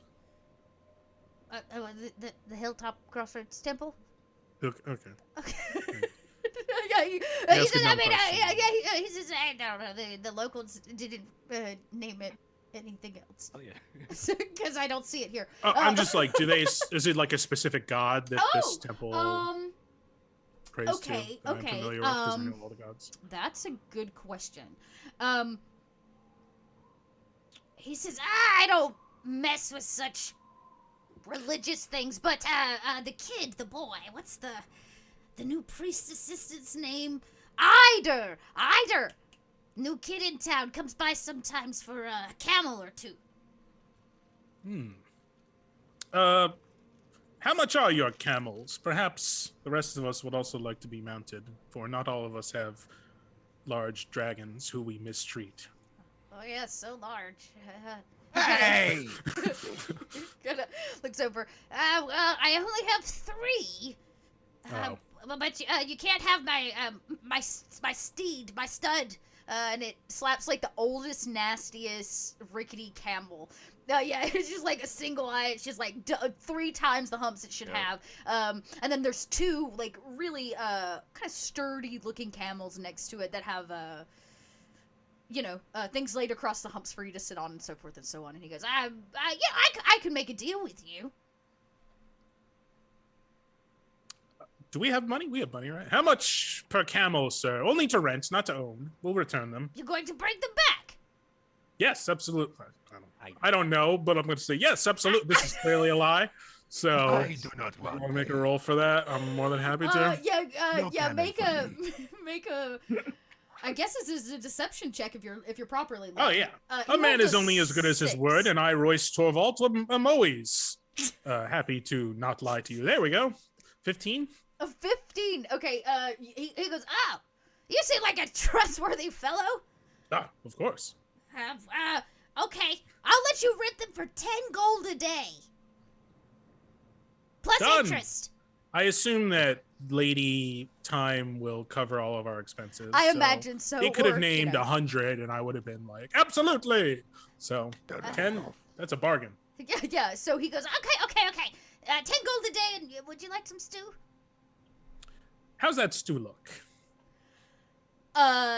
The Hilltop Crossroads temple? Okay. Okay. Yeah, he Ask says, another question. he says, I don't know, the locals didn't name it anything else. Oh yeah. Because I don't see it here. I'm just like, is it like a specific god that this temple prays okay, to? That okay, I'm familiar with because I know all the gods. That's a good question. He says, I don't mess with such religious things, but the boy, what's the new priest assistant's name? Eider! New kid in town, comes by sometimes for a camel or two. How much are your camels? Perhaps the rest of us would also like to be mounted, for not all of us have large dragons who we mistreat. Oh yeah, so large. Hey! Kinda looks over. Well, I only have 3. Oh. But you can't have my steed, my stud. And it slaps like the oldest, nastiest, rickety camel. Yeah, it's just like a single eye. It's just like 3 times the humps it should have. And then there's 2 like really kind of sturdy looking camels next to it that have things laid across the humps for you to sit on and so forth and so on. And he goes, I could make a deal with you. Do we have money? We have money, right? How much per camel, sir? Only to rent, not to own. We'll return them. You're going to bring them back. Yes, absolutely. I don't know, but I'm going to say yes, absolutely. This is clearly a lie. So, I do not you want want to make a roll for that? I'm more than happy to. No cannon Make for a me. make a. I guess this is a deception check if you're properly. Oh lying. yeah, He a man rolled is only as good as his 6. word, and I, Royce Torvald, am always happy to not lie to you. There we go. 15. A 15. Okay. He goes. Oh, you seem like a trustworthy fellow. Ah, of course. Okay. I'll let you rent them for 10 gold a day. Plus Done. interest. I assume that Lady Time will cover all of our expenses. I so imagine so. He could have or, named 100, and I would have been like, absolutely. So That 10, that's a bargain. Yeah. So he goes. Okay. 10 gold a day, and would you like some stew? How's that stew look?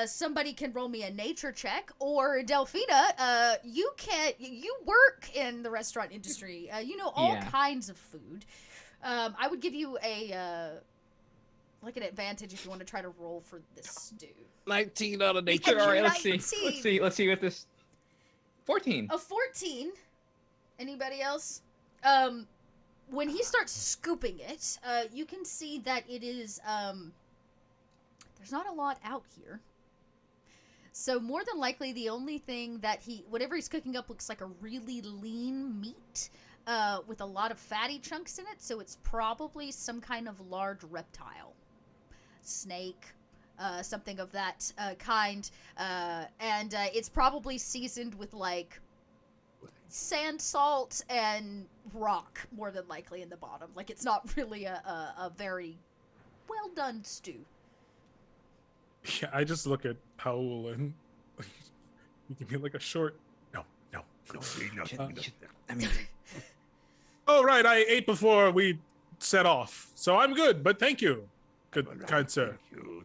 Somebody can roll me a nature check, or Delphina, you work in the restaurant industry. You know all Yeah. kinds of food. I would give you a an advantage if you want to try to roll for this stew. 19 on a Yeah, nature. All right, you're let's see. 19. Let's see what this. 14. A 14. Anybody else? When he starts scooping it, you can see that it is there's not a lot out here. So more than likely the only thing that whatever he's cooking up looks like a really lean meat with a lot of fatty chunks in it, so it's probably some kind of large reptile. Snake, something of that kind. And it's probably seasoned with like sand salt and rock, more than likely, in the bottom. Like, it's not really a very well done stew. Yeah, I just look at Paul and you give me like a short. No. No, we love Should- we love should- that. I mean, Oh, right. I ate before we set off, so I'm good. But thank you, good, All right, kind sir.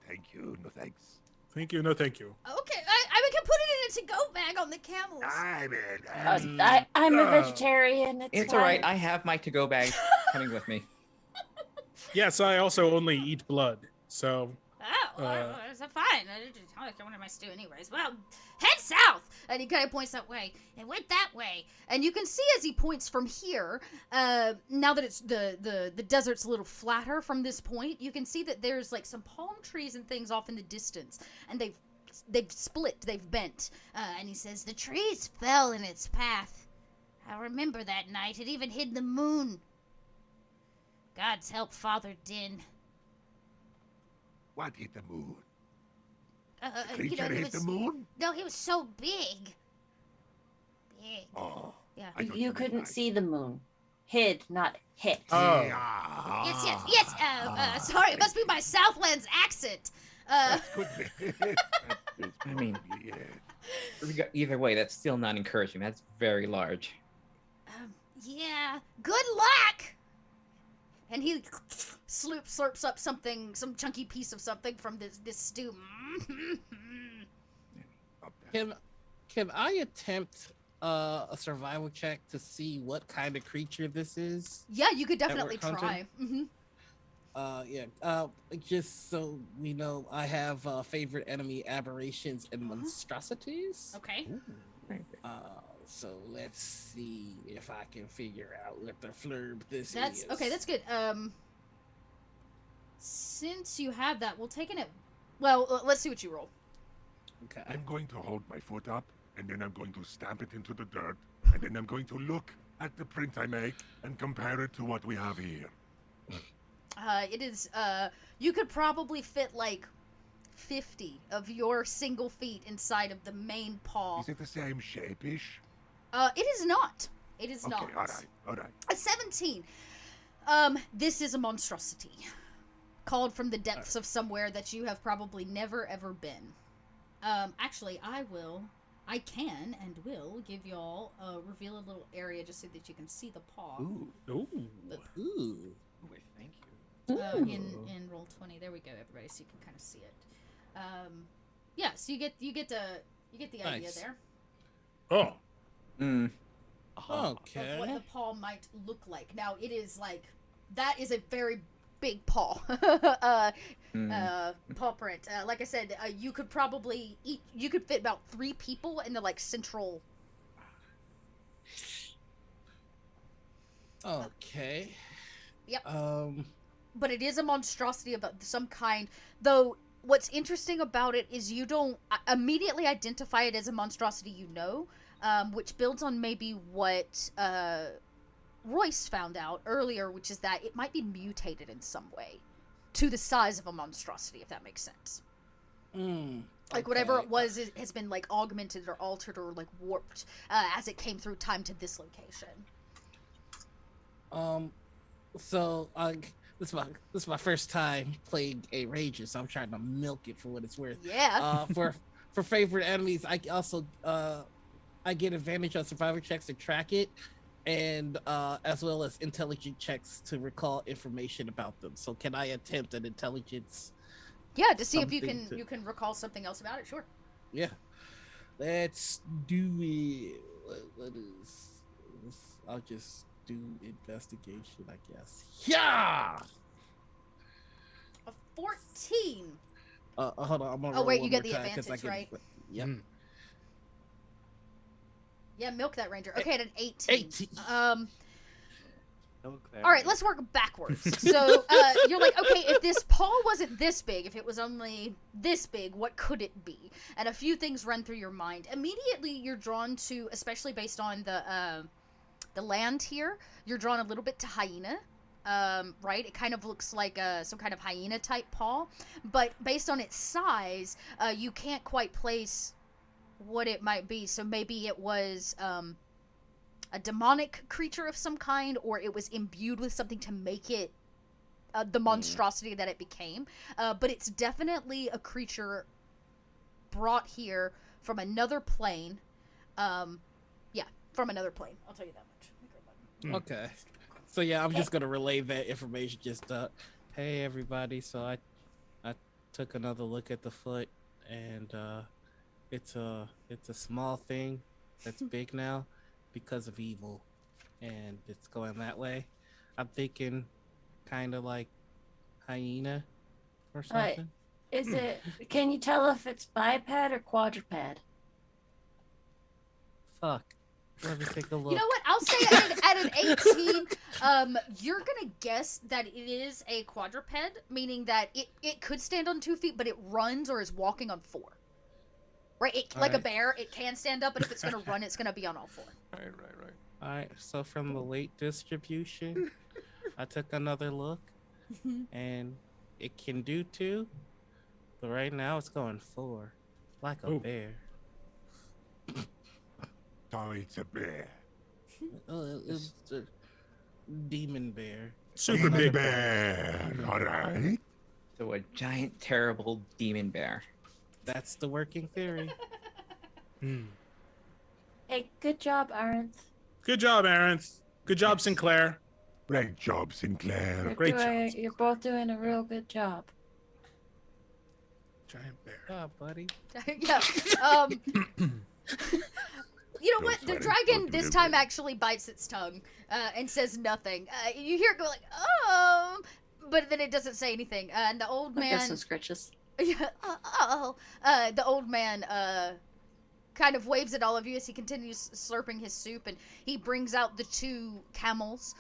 Thank you. No thanks. Thank you. No, thank you. Okay, we can put it in a to-go bag on the camels. I'm a Uh, vegetarian. It's fine. all right. I have my to-go bag coming with me. Yes, I also only eat blood, so Oh, it's fine. I don't want my stew anyways. Well, head south! And he kind of points that way. And went that way. And you can see as he points from here, now that it's the desert's a little flatter from this point, you can see that there's like some palm trees and things off in the distance. And they've split, they've bent. And he says, the trees fell in its path. I remember that night. It even hid the moon. God's help Father Din. What hit the moon? The Creature hit the moon? No, he was so big. Big. Oh. Yeah. I don't You know couldn't why. see the moon. Hid, not hit. Oh. Yes. Sorry, it must be my Southlands accent. That could be. I mean- yeah. Either way, that's still not encouraging. That's very large. Yeah. Good luck. And he slurps up something, some chunky piece of something from this stew. Can I attempt a survival check to see what kind of creature this is? Yeah, you could definitely Network try. hunting? Just so we know, I have favorite enemy aberrations and monstrosities. Okay. So let's see if I can figure out what the flurb this That's is. okay. That's good. Since you have that, we'll take it. Well, let's see what you roll. Okay. I'm going to hold my foot up, and then I'm going to stamp it into the dirt, and then I'm going to look at the print I make and compare it to what we have here. It is. You could probably fit like 50 of your single feet inside of the main paw. Is it the same shape-ish? It is not. It is Okay, not. all right. A 17. This is a monstrosity. Called from the depths of somewhere that you have probably never ever been. Actually, I can and will give y'all, reveal a little area just so that you can see the paw. Ooh. Ooh. Ooh. Thank you. In roll 20. There we go, everybody, so you can kind of see it. Yeah, so you get the idea Nice. there Oh. Mm. of Okay. what the paw might look like. Now, it is like, that is a very big paw. Paw print. Like I said, you could probably you could fit about 3 people in the like central. Okay. Yep. But it is a monstrosity of some kind. Though what's interesting about it is you don't immediately identify it as a monstrosity, which builds on maybe what Royce found out earlier, which is that it might be mutated in some way to the size of a monstrosity, if that makes sense. Like whatever Okay. it was has been like augmented or altered or like warped as it came through time to this location. So this is my first time playing a ranger, so I'm trying to milk it for what it's worth. Yeah. For favorite enemies, I also I get advantage on survivor checks to track it, and as well as intelligence checks to recall information about them. So can I attempt an intelligence? Yeah, to see if you something can you can recall something else about it. Sure. Yeah, let's do it. What is this? I'll just do investigation, I guess. Yeah. A 14. Hold on. I'm gonna Oh, roll wait, one you get more the time 'cause I advantage, get- right? Yep. Mm. Yeah, milk that ranger. Okay, at an 18. 18. All right, let's work backwards. So, you're like, okay, if this paw wasn't this big, if it was only this big, what could it be? And a few things run through your mind. Immediately, you're drawn to, especially based on the land here, you're drawn a little bit to hyena. Right? It kind of looks like some kind of hyena type paw, but based on its size, you can't quite place what it might be. So maybe it was a demonic creature of some kind, or it was imbued with something to make it the monstrosity that it became. But it's definitely a creature brought here from another plane. Yeah, from another plane. I'll tell you that much. Okay. So yeah, I'm just gonna relay that information. Just hey everybody. So I took another look at the foot, and it's a small thing that's big now because of evil, and it's going that way. I'm thinking kind of like hyena or something. Is it? Can you tell if it's biped or quadruped? Fuck. Let me take a look. You know what? I'll say at an 18, you're gonna guess that it is a quadruped, meaning that it could stand on 2 feet, but it runs or is walking on 4. Right? Like a bear, it can stand up, but if it's gonna run, it's gonna be on all 4. Right. All right. So from the weight distribution, I took another look, and it can do 2, but right now it's going 4, like a bear. Oh, it's a bear. It's a demon bear. Super big. bear. All right. So a giant, terrible demon bear. That's the working theory. Hey, good job, Arenth. Good job, Aaron. Good job, Sinclair. Great job, Sinclair. Great job. You're both doing a real good job. Giant bear. Yeah, buddy. Yeah. You know what? The dragon this time actually bites its tongue and says nothing. You hear it go like, oh, but then it doesn't say anything. And the old I guess man, some scritches. yeah, the old man kind of waves at all of you as he continues slurping his soup, and he brings out the 2 camels,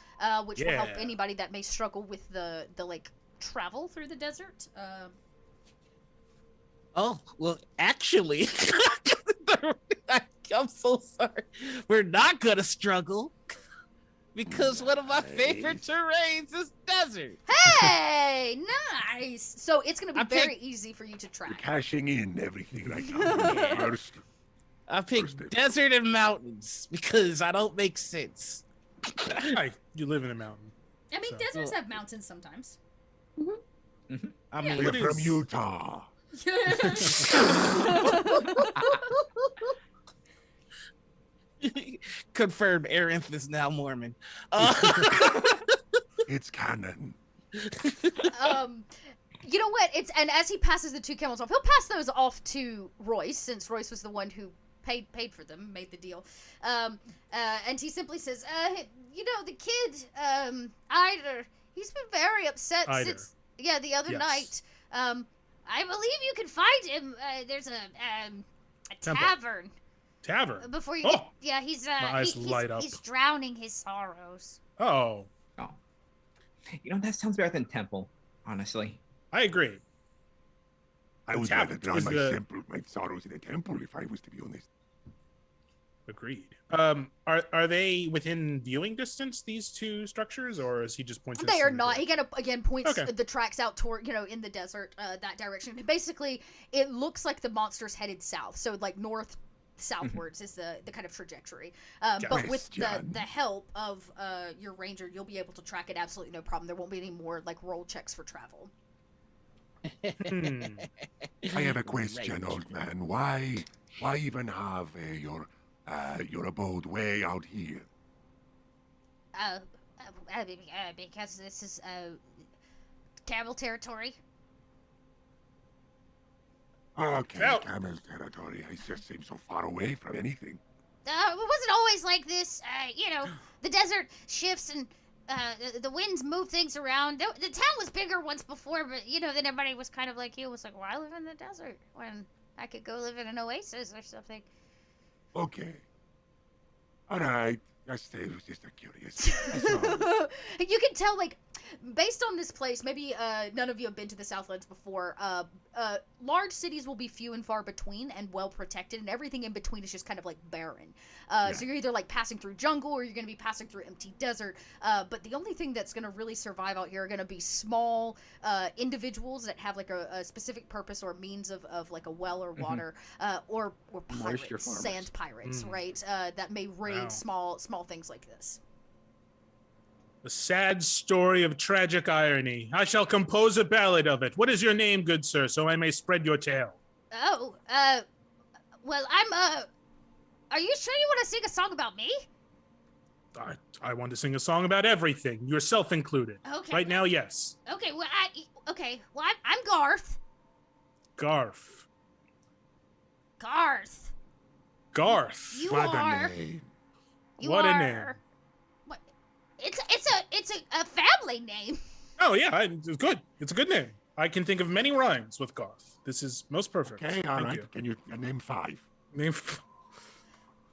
which will help Yeah. anybody that may struggle with the like travel through the desert. Oh, well, actually, I'm so sorry. We're not gonna struggle because one of my favorite terrains is desert. Hey, nice. So it's gonna be very easy for you to You're track. cashing in everything right now. First, I picked First desert and mountains because I don't make sense. Hi, you live in a mountain. I mean, So- deserts have mountains sometimes. I Yeah. mean, What we're is- from Utah. confirmed. Arinth is now Mormon. It's canon. You know what? And as he passes the 2 camels off, he'll pass those off to Royce, since Royce was the one who paid for them, made the deal. And he simply says, you know, the kid, Eider, he's been very upset Eider. since the other Yes. night. I believe you can find him. There's a Temple. tavern Tavern. before you Oh! get. Yeah, he's eyes light up. he's drowning his sorrows. Oh, Oh. You know, that sounds better than temple, honestly. I agree. I would tavern rather drown is the- my sorrows in a temple if I was to be honest. Agreed. Are they within viewing distance, these 2 structures, or is he just pointing? They are not. He kind of again points Okay. the tracks out toward, in the desert, that direction. Basically, it looks like the monster's headed south, so like north southwards is the kind of trajectory. But with Question. the help of your ranger, you'll be able to track it absolutely no problem. There won't be any more like roll checks for travel. I have a question, old man. Why even have your abode way out here? Because this is camel territory. Okay, Well- camel territory. It just seems so far away from anything. It wasn't always like this. The desert shifts and the winds move things around. The town was bigger once before, but then everybody was kind of like you. Was like, why live in the desert when I could go live in an oasis or something? Okay. All right. Was just curious. That's all. You can tell, like, based on this place, maybe none of you have been to the Southlands before. Large cities will be few and far between and well protected, and everything in between is just kind of like barren. So you're either like passing through jungle or you're going to be passing through empty desert. But the only thing that's going to really survive out here are going to be small individuals that have like a specific purpose or means of like a well or water, or Moisture pirates, farmers. sand pirates, right? That may raid small things like this. A sad story of tragic irony. I shall compose a ballad of it. What is your name, good sir, so I may spread your tale? Oh, well, I'm, are you sure you want to sing a song about me? I want to sing a song about everything, yourself included. Okay. Right now, yes. Okay. Well, I'm Garth. Garth. Garth. You What are. a name. You What a are. name. What? It's a family name. Oh yeah, it's good. It's a good name. I can think of many rhymes with Garth. This is most perfect. Okay, all Thank right. you. Can you name 5? Name.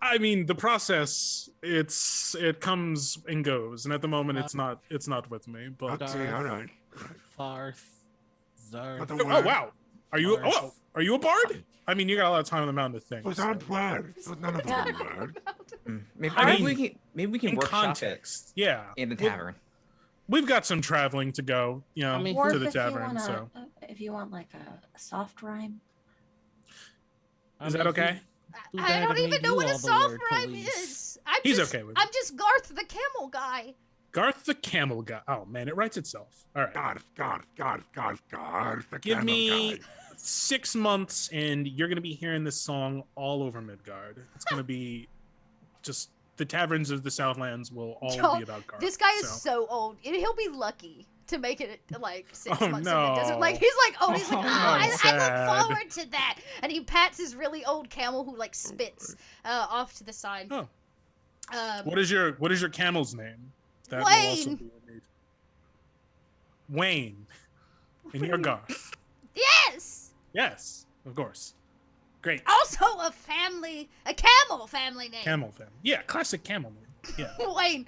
I mean, the process. It comes and goes, and at the moment, it's not with me. But Okay, all right. Farth. Zarth. Not the oh word. wow, are you a bard? I mean, you got a lot of time on the mountain to think. Those so. aren't words. Those none of them are words. Maybe, I mean, maybe we can In workshop context, yeah. it in the Well, tavern. we've got some traveling to go, I mean, Or to the if you tavern. wanna- So if you want like a soft rhyme. is that okay? Too I bad don't I made even know you what a all the soft word rhyme police. is. He's okay with it. I'm just Garth the camel guy. Garth the camel guy. Oh man, it writes itself. All right. Garth. The Give camel me guy. 6 months, and you're gonna be hearing this song all over Midgard. It's gonna be just the taverns of the Southlands will all Y'all, be about Garth. This guy is so old. He'll be lucky to make it like 6 Oh, months in the desert. no. Like he's like, oh, he's like, Oh, I sad. look forward to that. And he pats his really old camel who like spits off to the side. Oh. Um, What is your camel's name? That will also Wayne. be a need. Wayne. And you're Garth. yes. Yes, of course. Great. Also a camel family name. Camel family. Yeah, classic camel name. Yeah. Wayne.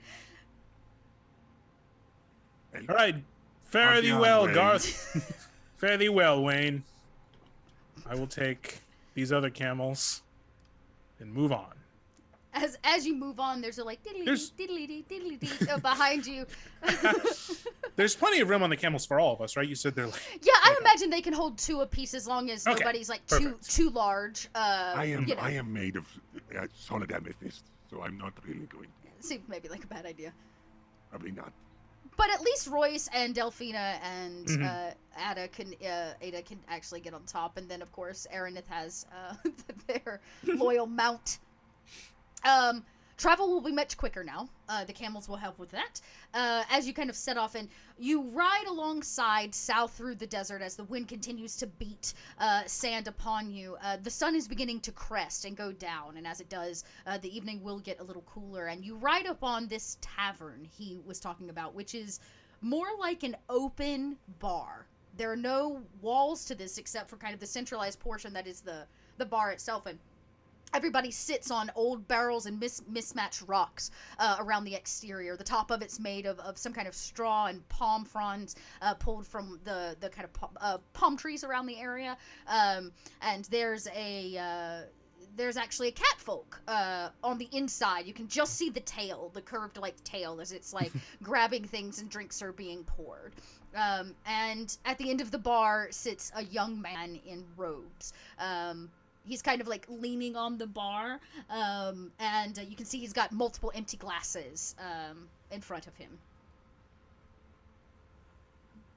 All right. Fare On thee your well, way. Garth. Fare thee well, Wayne. I will take these other camels and move on. As you move on, there's a like diddly There's- diddly diddly behind you. There's plenty of room on the camels for all of us, right? You said they're like... Yeah, I Okay. imagine they can hold 2 apiece as long as Okay, nobody's like perfect. too large. I am you know, I am made of solid amethyst, so I'm not really going. seems maybe like a bad idea. Probably not. But at least Royce and Delphina and Mhm. Ada can actually get on top, and then of course Aranith has their loyal mount. Travel will be much quicker now. The camels will help with that. As you kind of set off and you ride alongside south through the desert as the wind continues to beat sand upon you. The sun is beginning to crest and go down, and as it does, the evening will get a little cooler. And you ride up on this tavern he was talking about, which is more like an open bar. There are no walls to this except for kind of the centralized portion that is the bar itself, and everybody sits on old barrels and mismatched rocks around the exterior. The top of it's made of some kind of straw and palm fronds pulled from the kind of palm trees around the area. And there's actually a catfolk on the inside. You can just see the tail, the curved like tail, as it's like grabbing things and drinks are being poured. And at the end of the bar sits a young man in robes. He's kind of like leaning on the bar, and you can see he's got multiple empty glasses in front of him.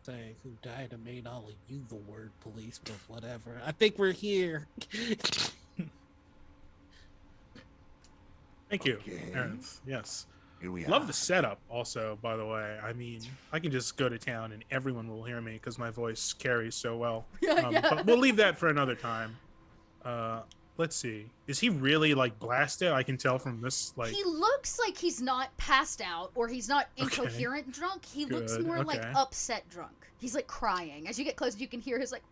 Say who died and made all of you the word police, but whatever. I think we're here. Thank you, Okay. Aaron. Yes. Here we Love are. the setup also, by the way. I mean, I can just go to town and everyone will hear me because my voice carries so well. But we'll leave that for another time. Let's see. Is he really like blasted? I can tell from this like He looks like he's not passed out or he's not Okay. incoherent drunk. He looks Good, more like okay. upset drunk. He's like crying. As you get close, you can hear his like.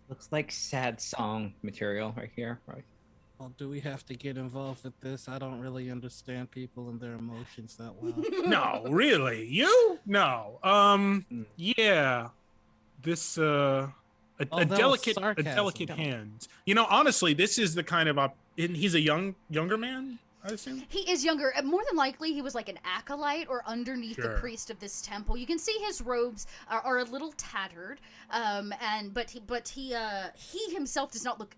Looks like sad song material right here. Right. Well, do we have to get involved with this? I don't really understand people and their emotions that well. No, really? You? No. Yeah. This Oh, that was delicate sarcasm. hand. You know, honestly, this is the kind of he's a younger man, I assume. He is younger. More than likely, he was like an acolyte or underneath Sure. the priest of this temple. You can see his robes are a little tattered, but he himself does not look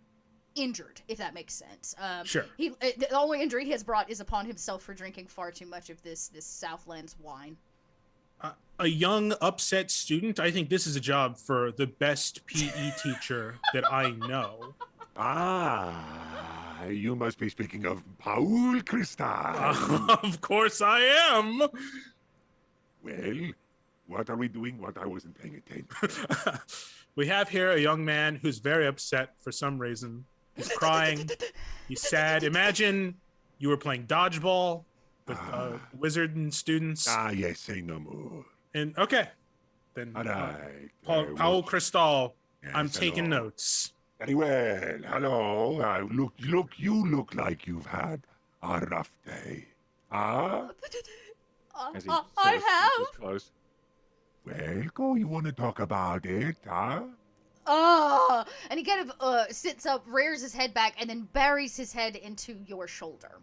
injured, if that makes sense. Sure. The only injury he has brought is upon himself for drinking far too much of this Southlands wine. A young, upset student. I think this is a job for the best PE teacher that I know. Ah, you must be speaking of Paul Cristal. Of course I am. Well, what are we doing? What I wasn't paying attention. We have here a young man who's very upset for some reason. He's crying. He's sad. Imagine you were playing dodgeball with wizard and students. Yes, say no more. And okay, then All right. Paul Cristal, Yes, I'm taking hello. notes. Very well. Hello. You look like you've had a rough day. Huh? As he I sort of have. squeezes close. Well, go. You want to talk about it, huh? And he kind of sits up, rears his head back, and then buries his head into your shoulder.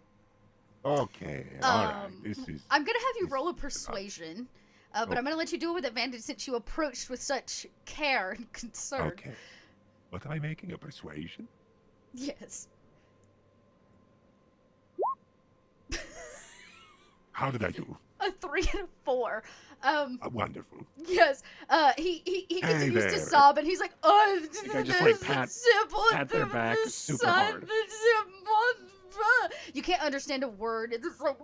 Okay. All right. This is. I'm gonna have you this roll a is persuasion, but I'm gonna let you do it with advantage since you approached with such care and concern. Okay. What am I making a persuasion? Yes. How did I do? A 3 and a 4. Wonderful. Yes. He Hey continues to there. sob, and he's like, "Oh, I just, like, pat their back super hard. You can't understand a word. It's just like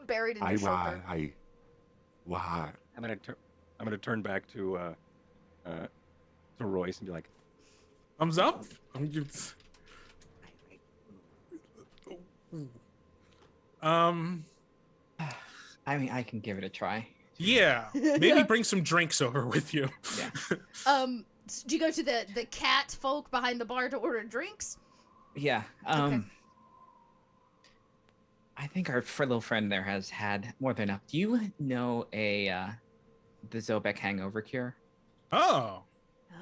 buried in your shoulder. Why? I'm gonna turn back to Royce and be like, Thumbs up. I mean, I can give it a try. Yeah, maybe bring some drinks over with you. Yeah. Do you go to the cat folk behind the bar to order drinks? Yeah. Okay. I think our little friend there has had more than enough. Do you know the Zobek hangover cure? Oh.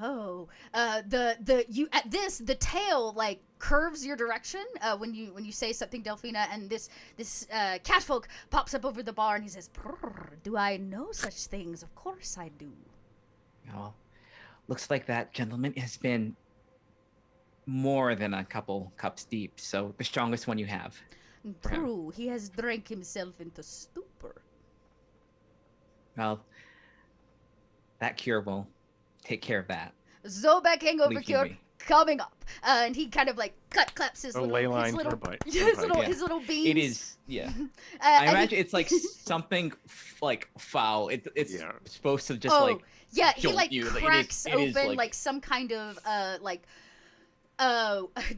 Oh, the tail like curves your direction when you say something, Delphina, and this catfolk pops up over the bar and he says, "Do I know such things? Of course I do." Oh, looks like that gentleman has been more than a couple cups deep. So the strongest one you have. For him. True, he has drank himself into stupor. Well, that cure will take care of that. Zobek hangover Believe you cure me. coming up, and he kind of like claps his "Oh, little ley his line little turnpike." his little Yeah. his little beans. It is, yeah. and I he- imagine it's like something like foul. It's Yeah. supposed to just like yeah, he jolt like you. It is- cracks it is, open like- some kind of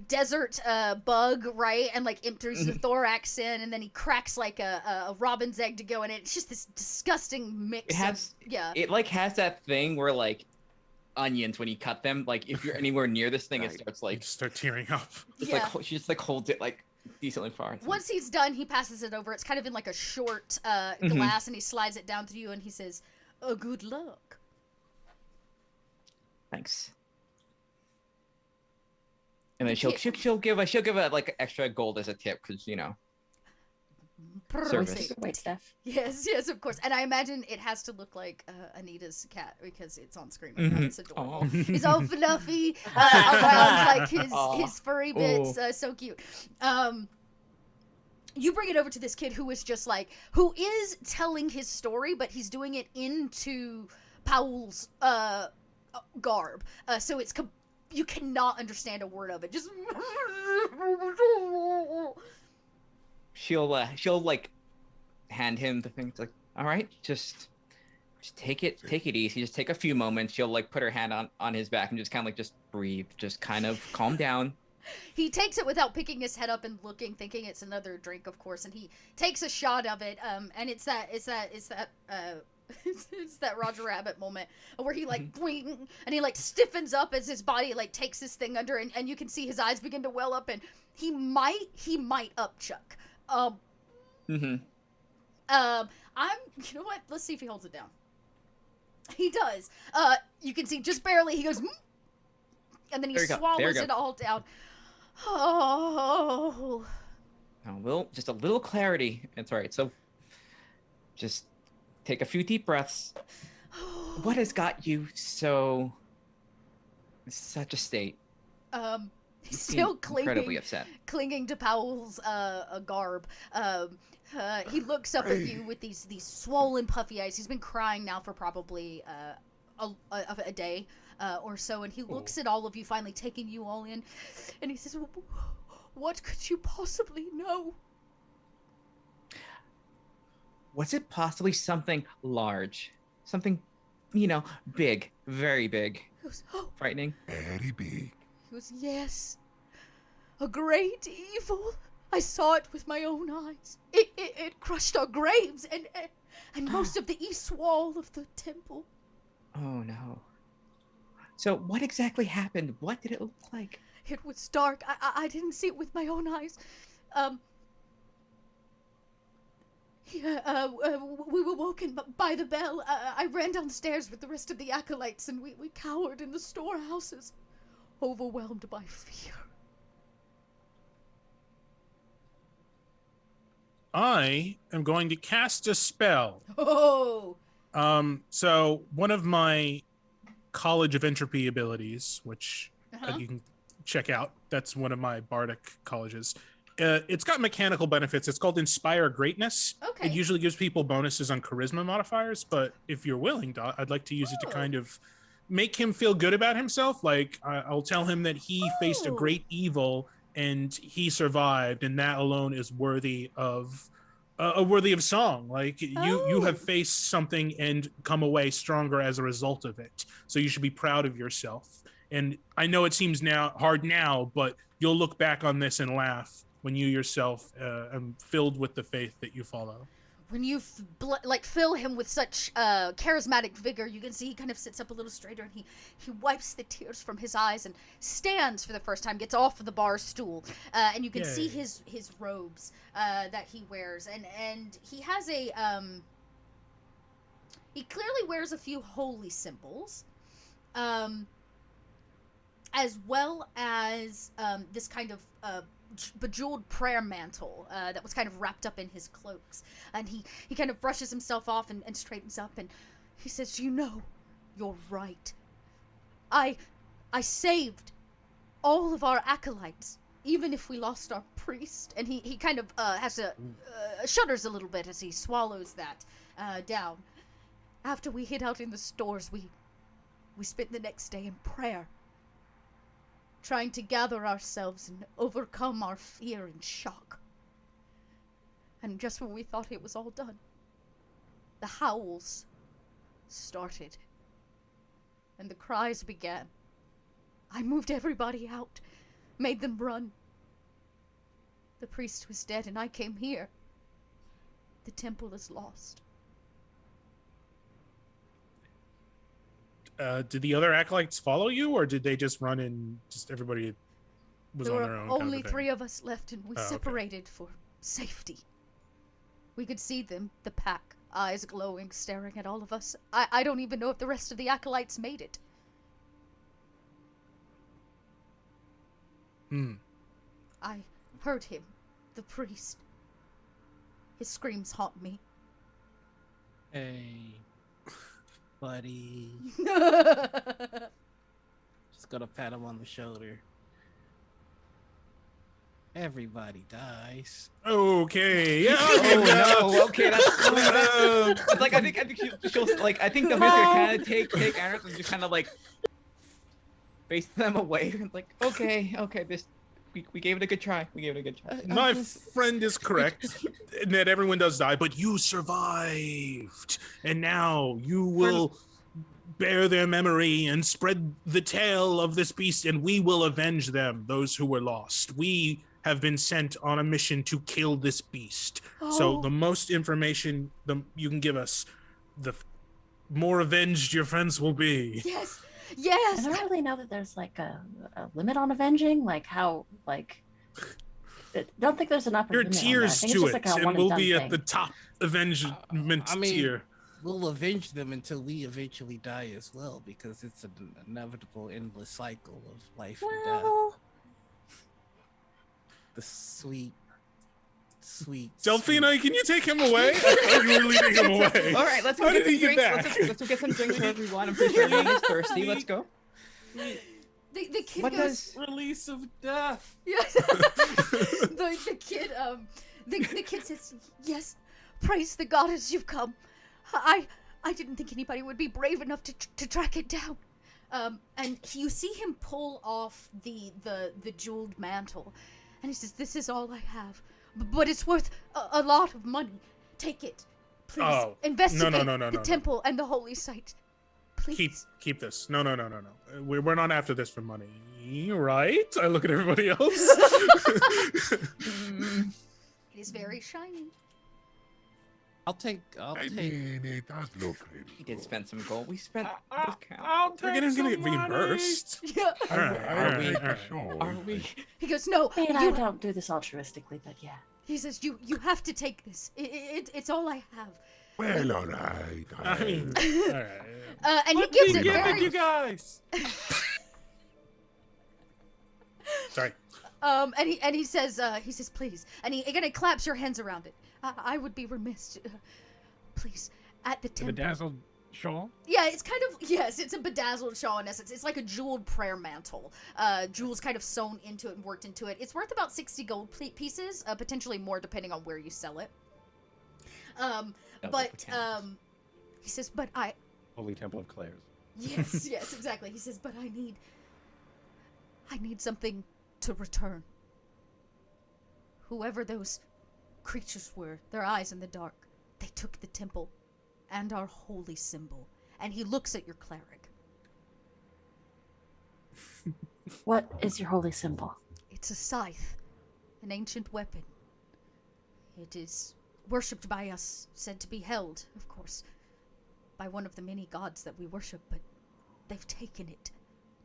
desert bug, right, and like empties the thorax in, and then he cracks like a robin's egg to go in it. It's just this disgusting mix. It has yeah. It like has that thing where like onions when you cut them, like if you're anywhere near this thing, it Right. starts You like just start tearing up. just Yeah. like she just like holds it like decently far. It's like, Once he's done, he passes it over. It's kind of in like a short Mm-hmm. glass, and he slides it down to you, and he says, good luck." thanks. And then The she'll give a like extra gold as a tip because Service. Perfect. Wait, Steph. Yes, of course. And I imagine it has to look like Anita's cat because it's on screen right now. Mhm. It's adorable. Aw. He's all fluffy around like Aw. his furry bits. So cute. You bring it over to this kid who is just like, who is telling his story, but he's doing it into Paul's garb. So it's you cannot understand a word of it. Just she'll like hand him the thing. It's like, all right, just take it easy. Just take a few moments. She'll like put her hand on his back and just kind of like just breathe. Just kind of calm down. He takes it without picking his head up and looking, thinking it's another drink, of course, and he takes a shot of it. And it's that it's that Roger Rabbit moment where he like boing, and he like stiffens up as his body like takes this thing under, and you can see his eyes begin to well up, and he might upchuck. Mm-hmm. You know what? Let's see if he holds it down. He does. You can see just barely. He goes, "Mm," and then he There you go. There swallows you go. it all down. Oh. Just a little clarity. It's all right. So, just take a few deep breaths. What has got you so in such a state? He's seem still incredibly upset. clinging to Powell's garb. He looks up at you with these swollen, puffy eyes. He's been crying now for probably a day. or so, and he looks at all of you, finally taking you all in, and he says, "What could you possibly know?" Was it possibly something large? Something, big, very big. He goes, Frightening? Very big. He goes, "Yes, a great evil. I saw it with my own eyes. It crushed our graves and most of the east wall of the temple." Oh, no. So what exactly happened? What did it look like? It was dark. I didn't see it with my own eyes. We were woken by the bell. I ran downstairs with the rest of the acolytes, and we cowered in the storehouses, overwhelmed by fear. I am going to cast a spell. Oh! So one of my College of Entropy abilities, which you can check out, that's one of my bardic colleges. It's got mechanical benefits. It's called Inspire Greatness. Okay. It usually gives people bonuses on charisma modifiers, but if you're willing, Dot, I'd like to use it to kind of make him feel good about himself. Like, I'll tell him that he faced a great evil and he survived, and that alone is worthy of song. Like, you have faced something and come away stronger as a result of it, so you should be proud of yourself. And I know it seems hard now, but you'll look back on this and laugh when you yourself are filled with the faith that you follow. When you fill him with such charismatic vigor, you can see he kind of sits up a little straighter, and he wipes the tears from his eyes and stands for the first time, gets off of the bar stool, and you can see his robes that he wears, and he has he clearly wears a few holy symbols, as well as this kind of bejeweled prayer mantle that was kind of wrapped up in his cloaks, and he kind of brushes himself off and straightens up, and he says, you're right. I saved all of our acolytes, even if we lost our priest. And he kind of has to shudders a little bit as he swallows that down. After we hid out in the stores, we spent the next day in prayer, trying to gather ourselves and overcome our fear and shock. And just when we thought it was all done, the howls started, and the cries began. I moved everybody out, made them run. The priest was dead, and I came here. The temple is lost. Did the other acolytes follow you, or did they just run and just everybody was There on were their own? only 3 of us left, and we okay. separated for safety. We could see them, the pack, eyes glowing, staring at all of us. I don't even know if the rest of the acolytes made it. I heard him, the priest. His screams haunt me. Hey, buddy. Just gonna pat him on the shoulder. Everybody dies. Okay. Yeah. Oh no. Okay, that's like I think she'll like I think the miss gonna kind of take Aerith and just kind of like face them away. Like okay, this we gave it a good try. My friend is correct in that everyone does die, but you survived, and now you will bear their memory and spread the tale of this beast, and we will avenge them, those who were lost. We have been sent on a mission to kill this beast. So the most information you can give us, the more avenged your friends will be. Yes. I don't really know that there's like a limit on avenging. Like how I don't think there's an upper Your limit tiers on that. I think it's to just it, like a and one we'll and be done at the thing. top avengement tier. We'll avenge them until we eventually die as well, because it's an inevitable endless cycle of life and death. Well, The sweet. Delphina, can you take him away? I thought you were leading him away. All right, let's go How get did he some get drinks. back? Let's go get some drinks for everyone. I'm pretty sure everyone is thirsty. Let's go. The kid What goes, does Release of death. yes. The kid says, yes, praise the goddess, you've come. I didn't think anybody would be brave enough to track it down. And you see him pull off the jeweled mantle, and he says, "This is all I have, but it's worth a lot of money. Take it, please. Oh, Investigate no, the temple and the holy site, please." Keep this. No. We're not after this for money, right? I look at everybody else. It is very shiny. I'll take. I mean, it does look pretty. We did spend some gold. We spent. We're gonna get reimbursed. Yeah. All right. I'll All take right. a show. Are we? He goes, "No, I mean, I you." don't do this altruistically, but yeah. He says, "You have to take this. It's all I have." Well, all right. I mean, all right. And he gives it very. you guys? Sorry. And he says, "Please," and he again claps your hands around it. I would be remiss. Please, at the The temple. bedazzled shawl? Yeah, it's kind of, yes, it's a bedazzled shawl in essence. It's like a jeweled prayer mantle. Jewels kind of sewn into it and worked into it. It's worth about 60 gold pieces, potentially more depending on where you sell it. He says, "But I." Holy Temple of Claire's. Yes, exactly. He says, "But I need something to return. Whoever those creatures were, their eyes in the dark, they took the temple and our holy symbol." And he looks at your cleric. What is your holy symbol? It's a scythe, an ancient weapon. It is worshipped by us, said to be held, of course, by one of the many gods that we worship, but they've taken it,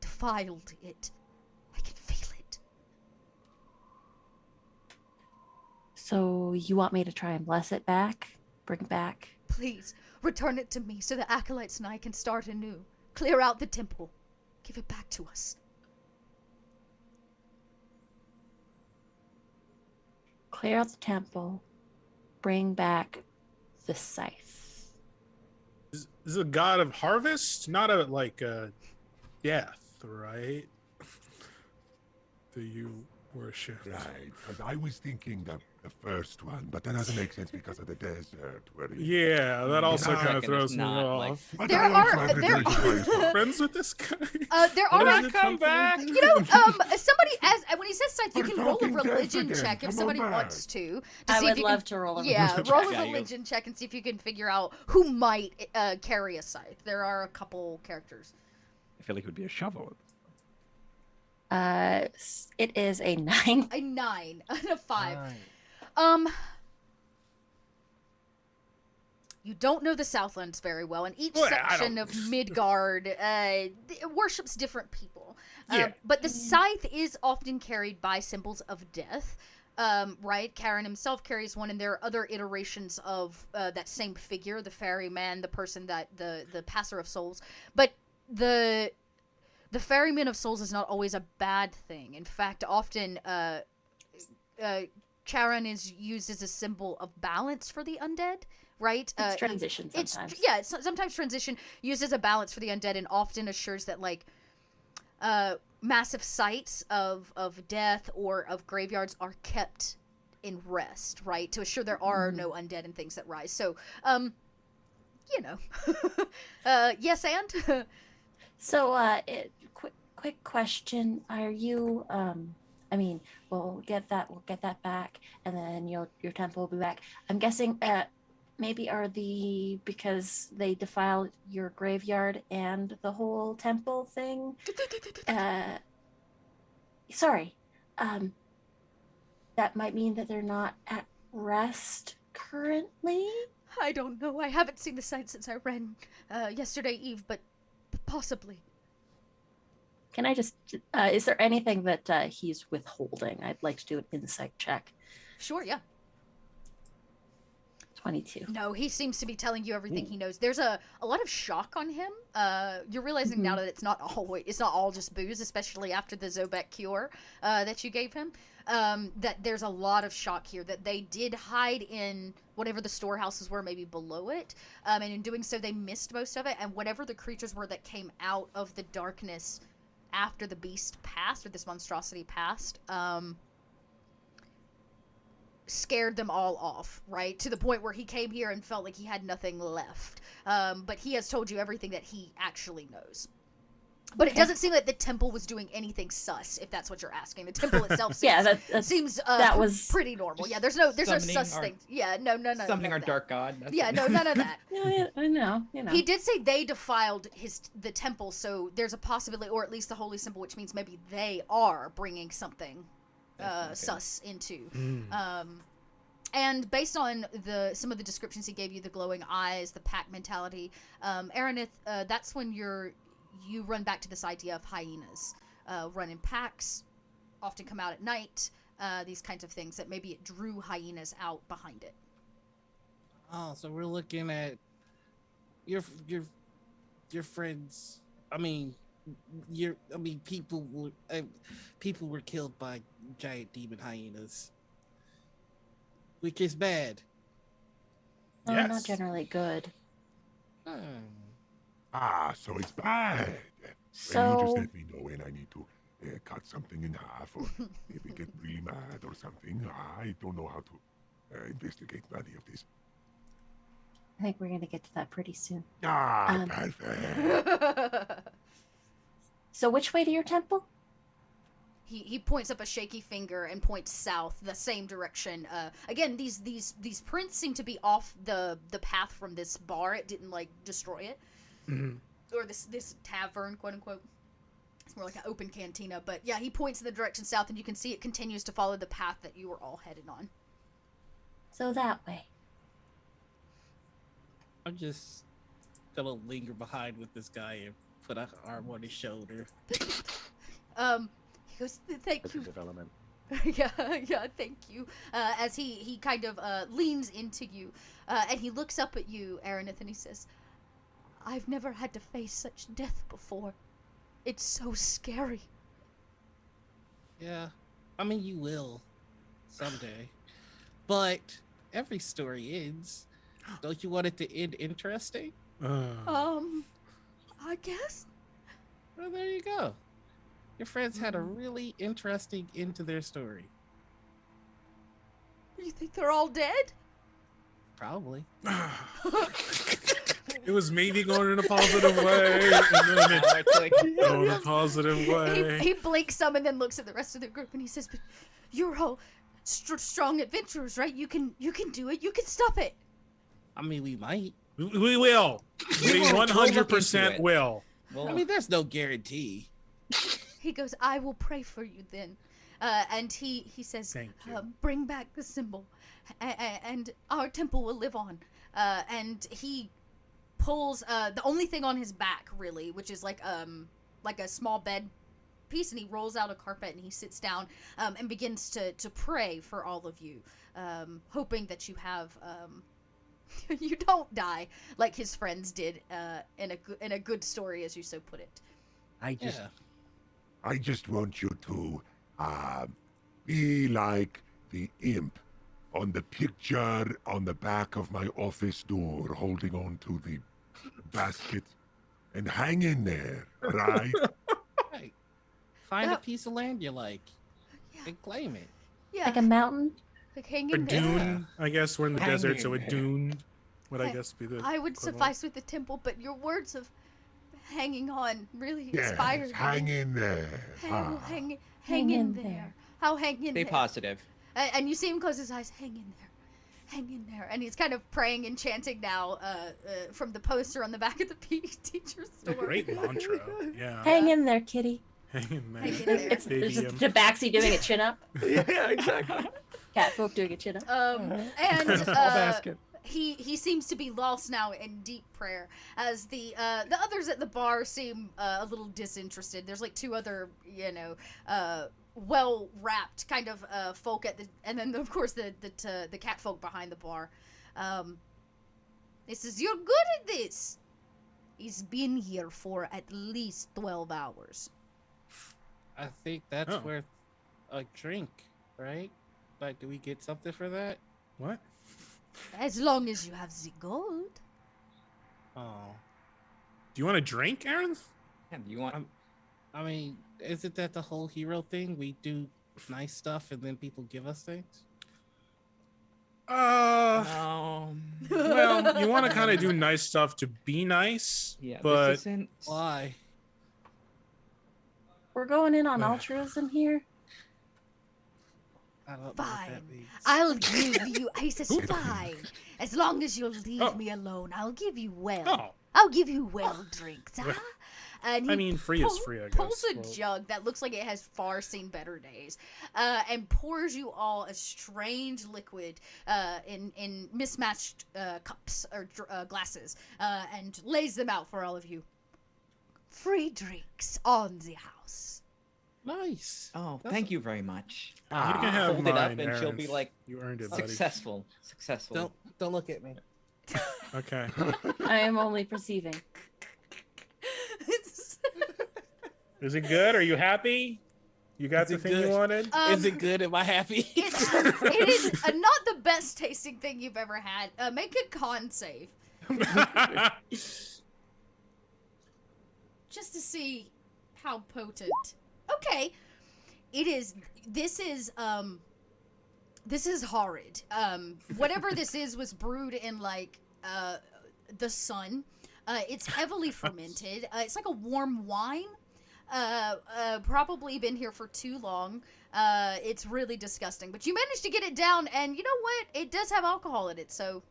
defiled it. I can feel it. So you want me to try and bless it back? Bring it back? Please, return it to me so the acolytes and I can start anew. Clear out the temple. Give it back to us. Clear out the temple. Bring back the scythe. This is a god of harvest, not a death, right? Do you worship? Right, because I was thinking the first one, but that doesn't make sense because of the desert. Where Yeah, that also Yeah. kind of throws me Not off. But There I also are- have the there desert place. Friends with this guy? There What are is it, come something- back. You know, somebody when he says scythe, you We're can roll a talking religion death check again. if Come somebody on wants back. to I see would if you love can, to roll a yeah, religion roll check. a Yeah, you- religion check and see if you can figure out who might carry a scythe. There are a couple characters. I feel like it would be a shovel. It is a 9. A 9 and a 5. Fine. You don't know the Southlands very well, and each Well, I section don't- of Midgard worships different people. Yeah. But the scythe is often carried by symbols of death. Right? Karen himself carries one, and there are other iterations of that same figure, the ferryman, the person that the passer of souls. But the ferryman of souls is not always a bad thing. In fact, often Charon is used as a symbol of balance for the undead, right? It's transition It's sometimes. yeah, it's sometimes transition used as a balance for the undead, and often assures that massive sites of death or of graveyards are kept in rest, right? To assure there are no undead and things that rise. So, yes, and So, quick question: Are you? I mean, we'll get that back, and then your temple will be back. I'm guessing. Maybe because they defiled your graveyard and the whole temple thing. Sorry. That might mean that they're not at rest currently. I don't know. I haven't seen the site since I ran yesterday eve, but possibly. Can I just? Is there anything that he's withholding? I'd like to do an insight check. Sure, yeah. 22. No, he seems to be telling you everything he knows. There's a lot of shock on him. You're realizing now that it's not all just booze, especially after the Zobek cure that you gave him. That there's a lot of shock here. That they did hide in whatever the storehouses were, maybe below it, and in doing so, they missed most of it. And whatever the creatures were that came out of the darkness after the beast passed, or this monstrosity passed, scared them all off, right? To the point where he came here and felt like he had nothing left. But he has told you everything that he actually knows. But it doesn't seem like the temple was doing anything sus, if that's what you're asking. The temple itself seems, Yeah, that was pretty normal. Yeah, there's no sus our- thing. Yeah, no, Summoning none our of that. dark god. That's Yeah, it. no, none of that. Yeah, I know. He did say they defiled the temple, so there's a possibility, or at least the holy symbol, which means maybe they are bringing something Okay. sus into. And based on some of the descriptions he gave you, the glowing eyes, the pack mentality, Aranith, that's when you run back to this idea of hyenas. Run in packs, often come out at night, these kinds of things that maybe it drew hyenas out behind it. Oh, so we're looking at your friends. People were killed by giant demon hyenas, which is bad. No, Yes. not generally good. Ah, so it's bad. Well, you just So let me know when I need to cut something in half, or maybe get really mad or something. I don't know how to investigate any of this. I think we're gonna get to that pretty soon. Ah, Um, perfect. So which way to your temple? He points up a shaky finger and points south, the same direction. Again, these prints seem to be off the path from this bar. It didn't like destroy it, or this tavern, quote unquote. It's more like an open cantina. But yeah, he points in the direction south, and you can see it continues to follow the path that you were all headed on. So that way. I'm just gonna linger behind with this guy and put an arm on his shoulder. He goes, "Thank That's you." a development. yeah, thank you. As he kind of leans into you, and he looks up at you, Aranith, and he says, "I've never had to face such death before. It's so scary." Yeah, I mean you will someday, but every story ends. Don't you want it to end interesting? I guess. Well, there you go. Your friends had a really interesting end to their story. You think they're all dead? Probably. It was maybe going in a positive way, and then It's like, it going in a positive way. He blinks some and then looks at the rest of the group and he says, "But you're all strong adventurers, right? You can do it. You can stop it." I mean, we might. We will. We We'll look into 100% it. will. well, I mean, there's no guarantee. He goes, "I will pray for you then." And he says, Thank you. "Bring back the symbol, and our temple will live on." And he pulls the only thing on his back, really, which is like a small bed piece, and he rolls out a carpet and he sits down and begins to pray for all of you, hoping that you have you don't die like his friends did in a good story, as you so put it. Yeah. I just want you to be like the imp on the picture on the back of my office door, holding on to the basket, and hang in there, right? Right. Find a Yeah. piece of land you like Yeah. and claim it. Yeah, Like a mountain? like hang A in there. dune, I guess we're in the Hang desert, so a in there. dune would I Hey, guess be the I would equivalent. suffice with the temple, but your words of hanging on really Yes, inspired hang me. in there. Ah. Hang in there. How hang in stay there? positive. And you see him close his eyes. Hang in there. Hang in there. And he's kind of praying and chanting now from the poster on the back of the PE teacher's door. Great mantra. Yeah. Hang in there, kitty. Hang in there. Hang in there. It's Baby, just Tabaxi doing a chin up. Yeah, exactly. Catfolk doing a chin up. And Small basket. he seems to be lost now in deep prayer, as the others at the bar seem a little disinterested. There's like two other well wrapped kind of folk and then of course the cat folk behind the bar. He says, "You're good at this." He's been here for at least 12 hours. I think that's Oh. worth a drink, right? Like, do we get something for that? What? As long as you have the gold. Oh. Do you want a drink, Aaron? Yeah, do you want? I mean, isn't that the whole hero thing? We do nice stuff and then people give us things? Well, you want to kind of do nice stuff to be nice, Yeah, but this isn't. Why? we're going in on altruism here. I don't know what that Fine. means. I'll give you. He says, fine. As long as you'll leave me alone, I'll give you Oh. I'll give you drinks, huh? And I he mean, free is free, I guess. pulls a Well, jug that looks like it has far seen better days, and pours you all a strange liquid in mismatched cups or glasses, and lays them out for all of you. Free drinks on the house. Nice. Oh, thank you very much. You can have Hold it up mine, and she'll be Aerith. like, You earned it, buddy. successful. Successful. Don't look at me. Okay. I am only perceiving. It's, Is it good? Are you happy? You got Is the it thing you good? wanted? Is it good? Am I happy? it is not the best tasting thing you've ever had. Make a con save just to see how potent. Okay, it is. This is horrid. Whatever this is was brewed in like the sun. It's heavily fermented. It's like a warm wine. Probably been here for too long. It's really disgusting, but you managed to get it down, and you know what? It does have alcohol in it, so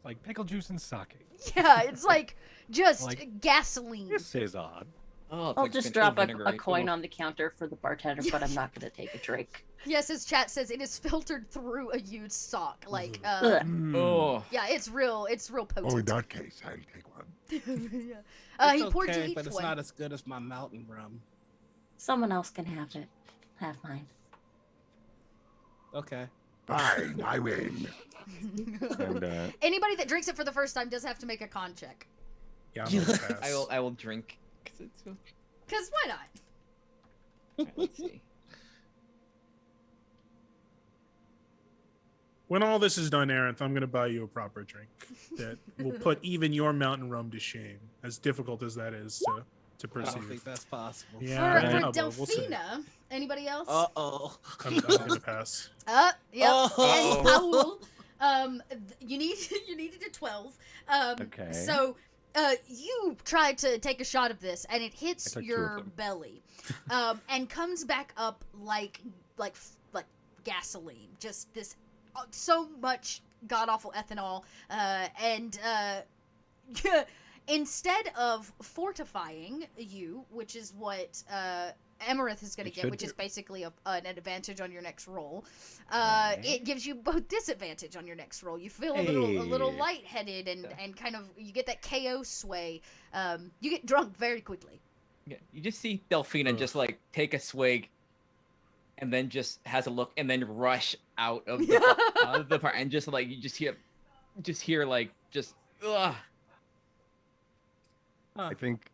Like pickle juice and sake. yeah, it's like just Like- gasoline. This is odd. Oh, it's I'll like just vin- drop a vinaigrette. coin Oh. on the counter for the bartender, but I'm not going to take a drink. Yes, as chat says, it is filtered through a used sock. Like, Ugh. Oh. yeah, it's real potent. Oh, in that case, I'll take one. yeah. It's He poured you okay, each but it's one. not as good as my mountain rum. Someone else can have it. Have mine. Okay. Fine, I win. And Anybody that drinks it for the first time does have to make a con check. Yeah, I'm gonna pass. I will drink. 'Cause it's, Cause why not? alright, let's see. When all this is done, Aerith, I'm gonna buy you a proper drink that will put even your mountain rum to shame. As difficult as that is to I don't think perceive. that's possible. Yeah, for I know, for but we'll see. Delphina, anybody else? Uh-oh. I'm gonna pass. Yep. Oh. And Paul, you needed a 12. Okay. So, you tried to take a shot of this, and it I hits took two of your them. belly, and comes back up like gasoline. Just this, so much god awful ethanol, and instead of fortifying you, which is what Emerith is going to It get, should which is do. basically an advantage on your next roll. Okay. It gives you both disadvantage on your next roll. You feel a little Hey. lightheaded and kind of you get that KO sway. You get drunk very quickly. Yeah, you just see Delphina just like take a swig, and then just has a look, and then rush out of the part, and just like you just hear like just ugh. I think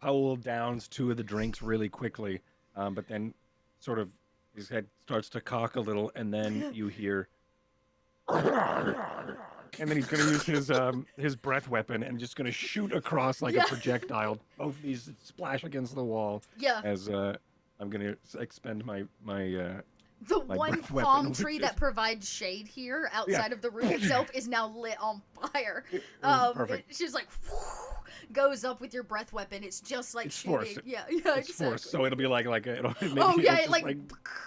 Powell downs two of the drinks really quickly, but then sort of his head starts to cock a little, and then you hear, and then he's going to use his breath weapon and just going to shoot across like Yeah. a projectile. Both these splash against the wall Yeah. as I'm going to expend my The My one breath weapon palm was tree just- that provides shade here outside of the room itself is now lit on fire. Perfect. She's like goes up with your breath weapon. It's just like It's shooting. force. Yeah, It's exactly. force, so it'll be like it'll maybe Oh yeah, it'll it just, like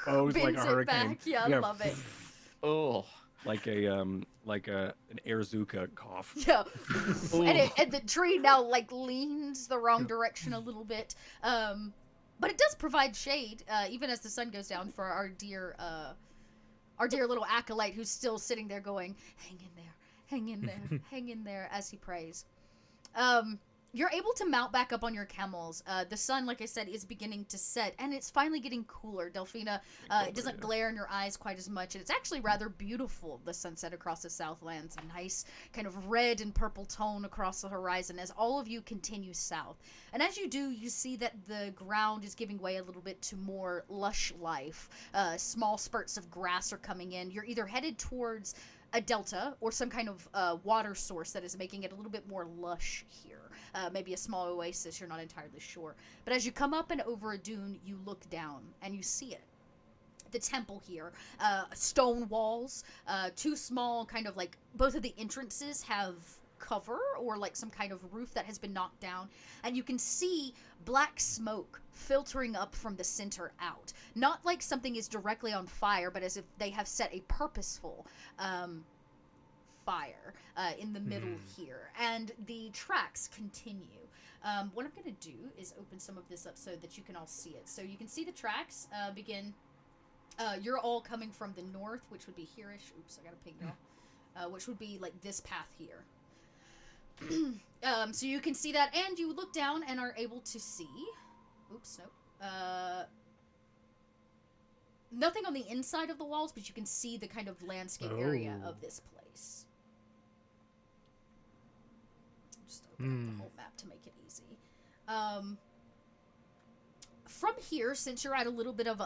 bows like a bends it hurricane. back. Yeah, I Yeah. love it. Oh. like an Airzuka cough. Yeah, and the tree now like leans the wrong direction a little bit. But it does provide shade, even as the sun goes down for our dear little acolyte who's still sitting there going, "Hang in there, hang in there, hang in there," as he prays. You're able to mount back up on your camels. The sun, like I said, is beginning to set, and it's finally getting cooler. Delphina, it doesn't glare in your eyes quite as much, and it's actually rather beautiful, the sunset across the Southlands. A nice kind of red and purple tone across the horizon as all of you continue south. And as you do, you see that the ground is giving way a little bit to more lush life. Small spurts of grass are coming in. You're either headed towards a delta or some kind of water source that is making it a little bit more lush here. Maybe a small oasis, you're not entirely sure. But as you come up and over a dune, you look down and you see it. The temple here, stone walls, two small kind of like, both of the entrances have cover or like some kind of roof that has been knocked down, and you can see black smoke filtering up from the center out. Not like something is directly on fire, but as if they have set a purposeful fire in the middle here, and the tracks continue. What I'm going to do is open some of this up so that you can all see it. So you can see the tracks begin. You're all coming from the north, which would be here-ish. Oops, I got to ping y'all. Which would be like this path here. So you can see that, and you look down and are able to see... Oops, nope. Nothing on the inside of the walls, but you can see the kind of landscape area of this place. Just open up the whole map to make it easy. From here, since you're at a little bit of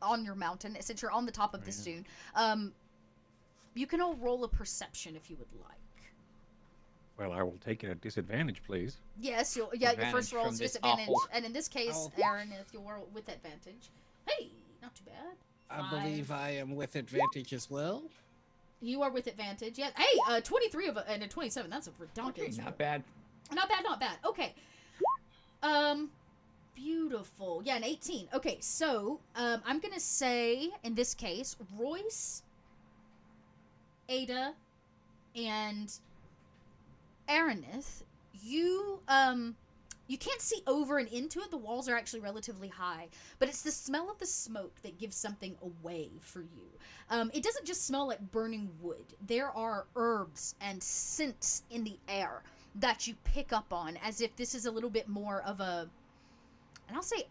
on your mountain, since you're on the top of this dune, you can all roll a perception if you would like. Well, I will take it at disadvantage, please. Yes, your first roll is disadvantage, and in this case, Aaron, if you'll roll with advantage. Hey, not too bad. I believe I am with advantage as well. You are with advantage. Yeah. Hey, 23 and a 27. That's a ridiculous. Okay, not bad. Not bad. Not bad. Okay. Beautiful. Yeah, an 18. Okay, so I'm gonna say in this case, Royce, Ada, and Aranith, you can't see over and into it. The walls are actually relatively high, but it's the smell of the smoke that gives something away for you. It doesn't just smell like burning wood. There are herbs and scents in the air that you pick up on, as if this is a little bit more of a, and I'll say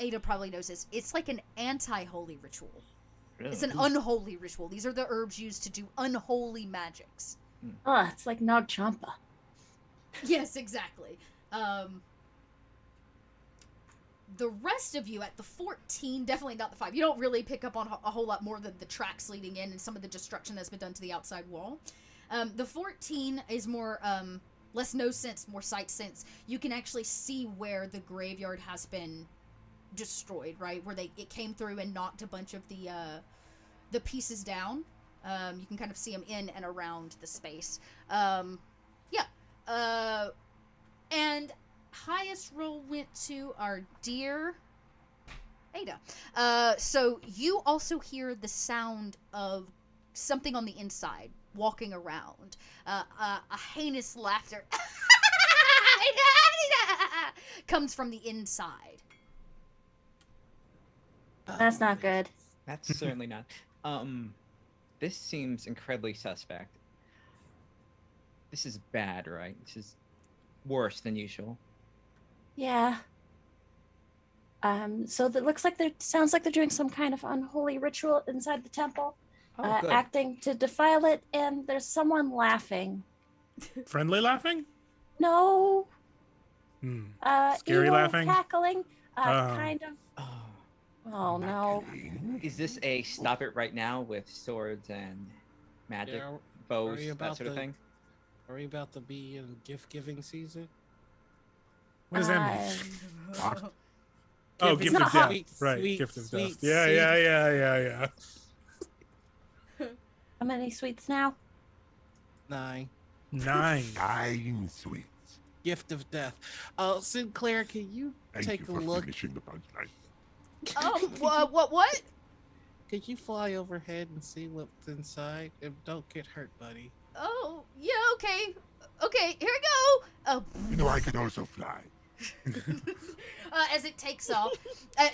Ada probably knows this, it's like an anti-holy ritual. Really? It's an unholy ritual. These are the herbs used to do unholy magics. Oh, it's like Nag Champa. Yes, exactly. The rest of you at the 14, definitely not the 5. You don't really pick up on a whole lot more than the tracks leading in and some of the destruction that's been done to the outside wall. The 14 is more, less no sense, more sight sense. You can actually see where the graveyard has been destroyed, right? Where it came through and knocked a bunch of the pieces down. You can kind of see them in and around the space. And highest roll went to our dear Ada. So you also hear the sound of something on the inside walking around. A heinous laughter comes from the inside. That's not good. That's certainly not. This seems incredibly suspect. This is bad, right? This is worse than usual. Yeah. So it looks like sounds like they're doing some kind of unholy ritual inside the temple, Good. acting to defile it, and there's someone laughing. Friendly laughing? No. Scary evil, laughing? cackling, kind of. Oh. Oh no. Is this a stop it right now with swords and magic, Yeah, bows, worry that about sort of thing? Are we about to be in gift-giving season? What does that mean? Oh, Gift gift of of death. death. Right, Sweet, gift of sweet, death. Yeah. How many sweets now? 9. 9. 9 sweets. Gift of death. Sinclair, can you Thank take you a for look? finishing the punchline. What? Could you fly overhead and see what's inside? And don't get hurt, buddy. Oh, yeah, okay. Okay, here we go. Oh. You know I can also fly. As it takes off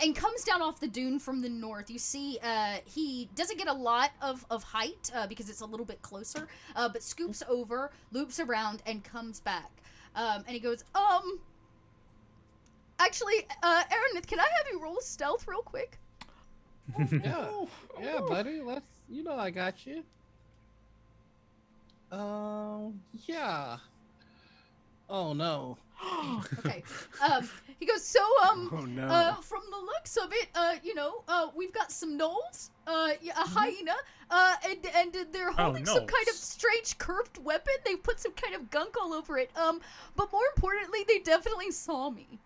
and comes down off the dune from the north, you see he doesn't get a lot of height because it's a little bit closer, but scoops over, loops around, and comes back. And he goes, actually, Aaron, can I have you roll stealth real quick? Yeah, buddy. I got you. Yeah. Oh no. Okay. He goes, so, Oh no. from the looks of it, we've got some gnolls, a hyena, and they're holding some kind of gnolls. strange curved weapon. They put some kind of gunk all over it. But more importantly, they definitely saw me.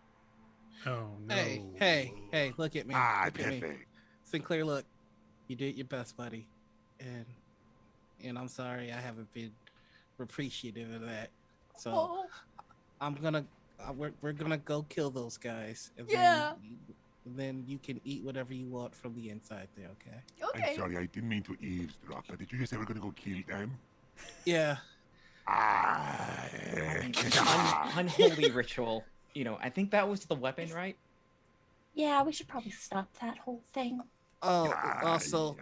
Oh no. Hey, look at me. Ah, Look at me. perfect. Sinclair, look. You did your best, buddy. And I'm sorry I haven't been appreciative of that. So Oh, I'm gonna we're gonna go kill those guys, and Yeah. then you can eat whatever you want from the inside there. Okay? okay. I'm sorry, I didn't mean to eavesdrop, but did you just say we're gonna go kill them? Yeah. Ah, Unholy ritual. I think that was the weapon, right? Yeah, we should probably stop that whole thing. Oh, also,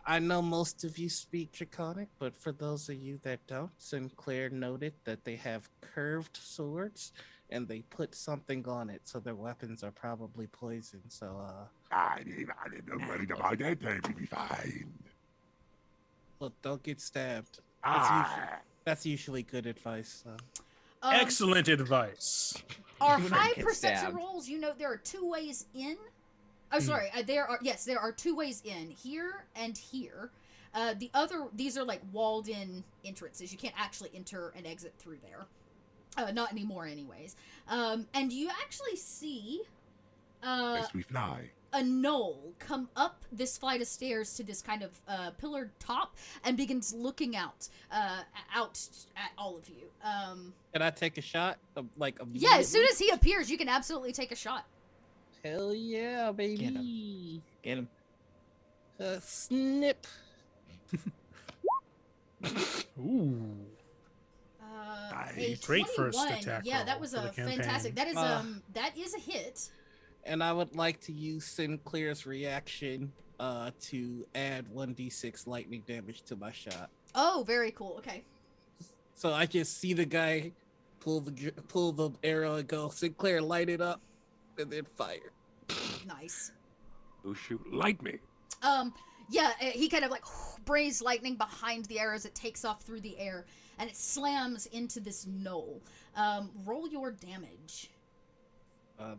I know most of you speak Draconic, but for those of you that don't, Sinclair noted that they have curved swords, and they put something on it, so their weapons are probably poison. So, I'm not worried about that. They'll be fine. look, don't get stabbed. Ah, That's usually good advice. So. Excellent advice. Our Do not high get perception stabbed. rolls, there are 2 ways in. Oh, sorry. There are 2 ways in, here and here. These are like walled in entrances. You can't actually enter and exit through there. Not anymore, anyways. And you actually see as we fly. a knoll come up this flight of stairs to this kind of pillared top and begins looking out at all of you. Can I take a shot? Yeah, as soon as he appears, you can absolutely take a shot. Hell yeah, baby. Get him. Snip. Ooh. A Great first 21. attack Yeah, that roll was for the a fantastic. campaign. That is a hit. And I would like to use Sinclair's reaction to add 1d6 lightning damage to my shot. Oh, very cool. Okay. So I just see the guy pull the arrow and go, Sinclair, light it up, and then fire. Nice. Oh shoot, light me. Yeah, he kind of like brays lightning behind the arrow as it takes off through the air, and it slams into this knoll. Roll your damage.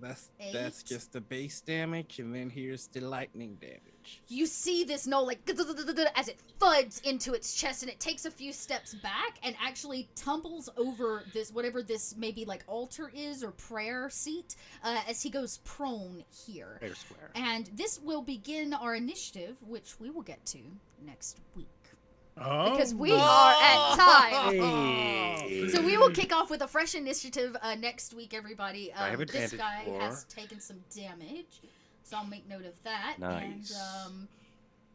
That's 8. just the base damage, and then here's the lightning damage. You see this knoll like as it thuds into its chest, and it takes a few steps back and actually tumbles over this whatever this maybe like altar is or prayer seat as he goes prone here. Fair square. And this will begin our initiative, which we will get to next week. Oh. Because we are at time. Hey. So we will kick off with a fresh initiative next week, everybody. I have This advantage guy for- has taken some damage, so I'll make note of that. Nice. And,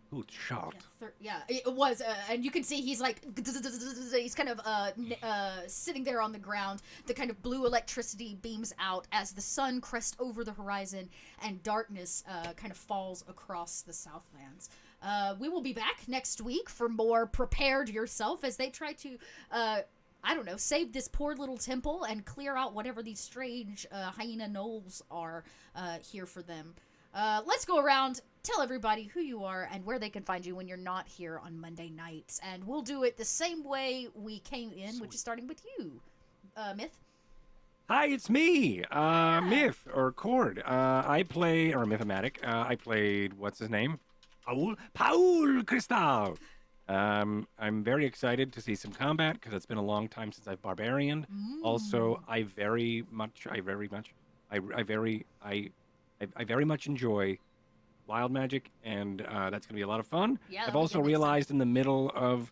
Good shot. yeah, it was, and you can see he's like, he's kind of sitting there on the ground. The kind of blue electricity beams out as the sun crests over the horizon, and darkness kind of falls across the Southlands. We will be back next week for more Prepared Yourself as they try to, save this poor little temple and clear out whatever these strange hyena gnolls are here for them. Let's go around, tell everybody who you are and where they can find you when you're not here on Monday nights. And we'll do it the same way we came in, which is starting with you, Myth. Hi, it's me, Myth, or Cord. I play, or Mythomatic. I played, what's his name? Paul Cristal. I'm very excited to see some combat because it's been a long time since I've barbarianed. Also, I very much enjoy wild magic, and that's gonna be a lot of fun. Yeah, I've that'll be also good next realized in the middle of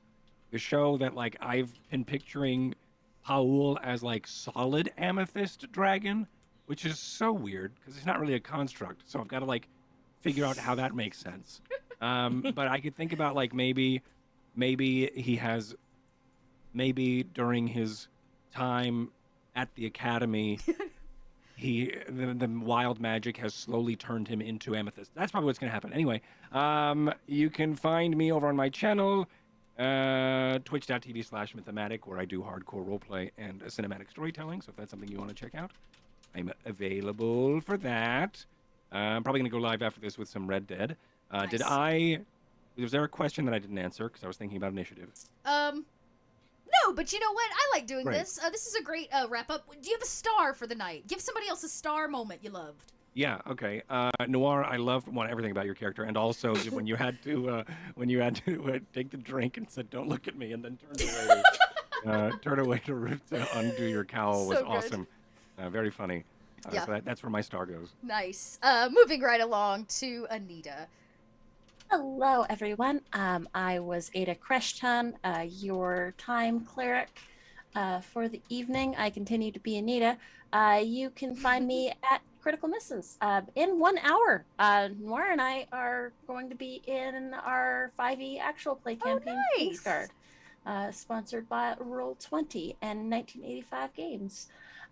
the show that like I've been picturing Paul as like solid amethyst dragon, which is so weird because it's not really a construct. So I've got to like figure out how that makes sense. But I could think about like maybe he has during his time at the academy the wild magic has slowly turned him into amethyst. That's probably what's going to happen. Anyway, you can find me over on my channel, twitch.tv/mythomatic, where I do hardcore roleplay and cinematic storytelling. So if that's something you want to check out, I'm available for that. I'm probably going to go live after this with some Red Dead. Nice. Was there a question that I didn't answer because I was thinking about initiative? No, but you know what? I like doing Great. this. This is a great wrap-up. Do you have a star for the night? Give somebody else a star moment you loved. Yeah. Okay. Noir, I loved everything about your character, and also when you had to take the drink and said, "Don't look at me," and then turn away to undo your cowl was So good. awesome. Very funny. Yeah. So that's where my star goes. Nice. Moving right along to Anita. Hello, everyone. I was Ada Kreshtan, your time cleric for the evening. I continue to be Anita. You can find me at Critical Misses in 1 hour. Noir and I are going to be in our 5e actual play campaign, nice. Kingsguard, sponsored by Roll20 and 1985 Games.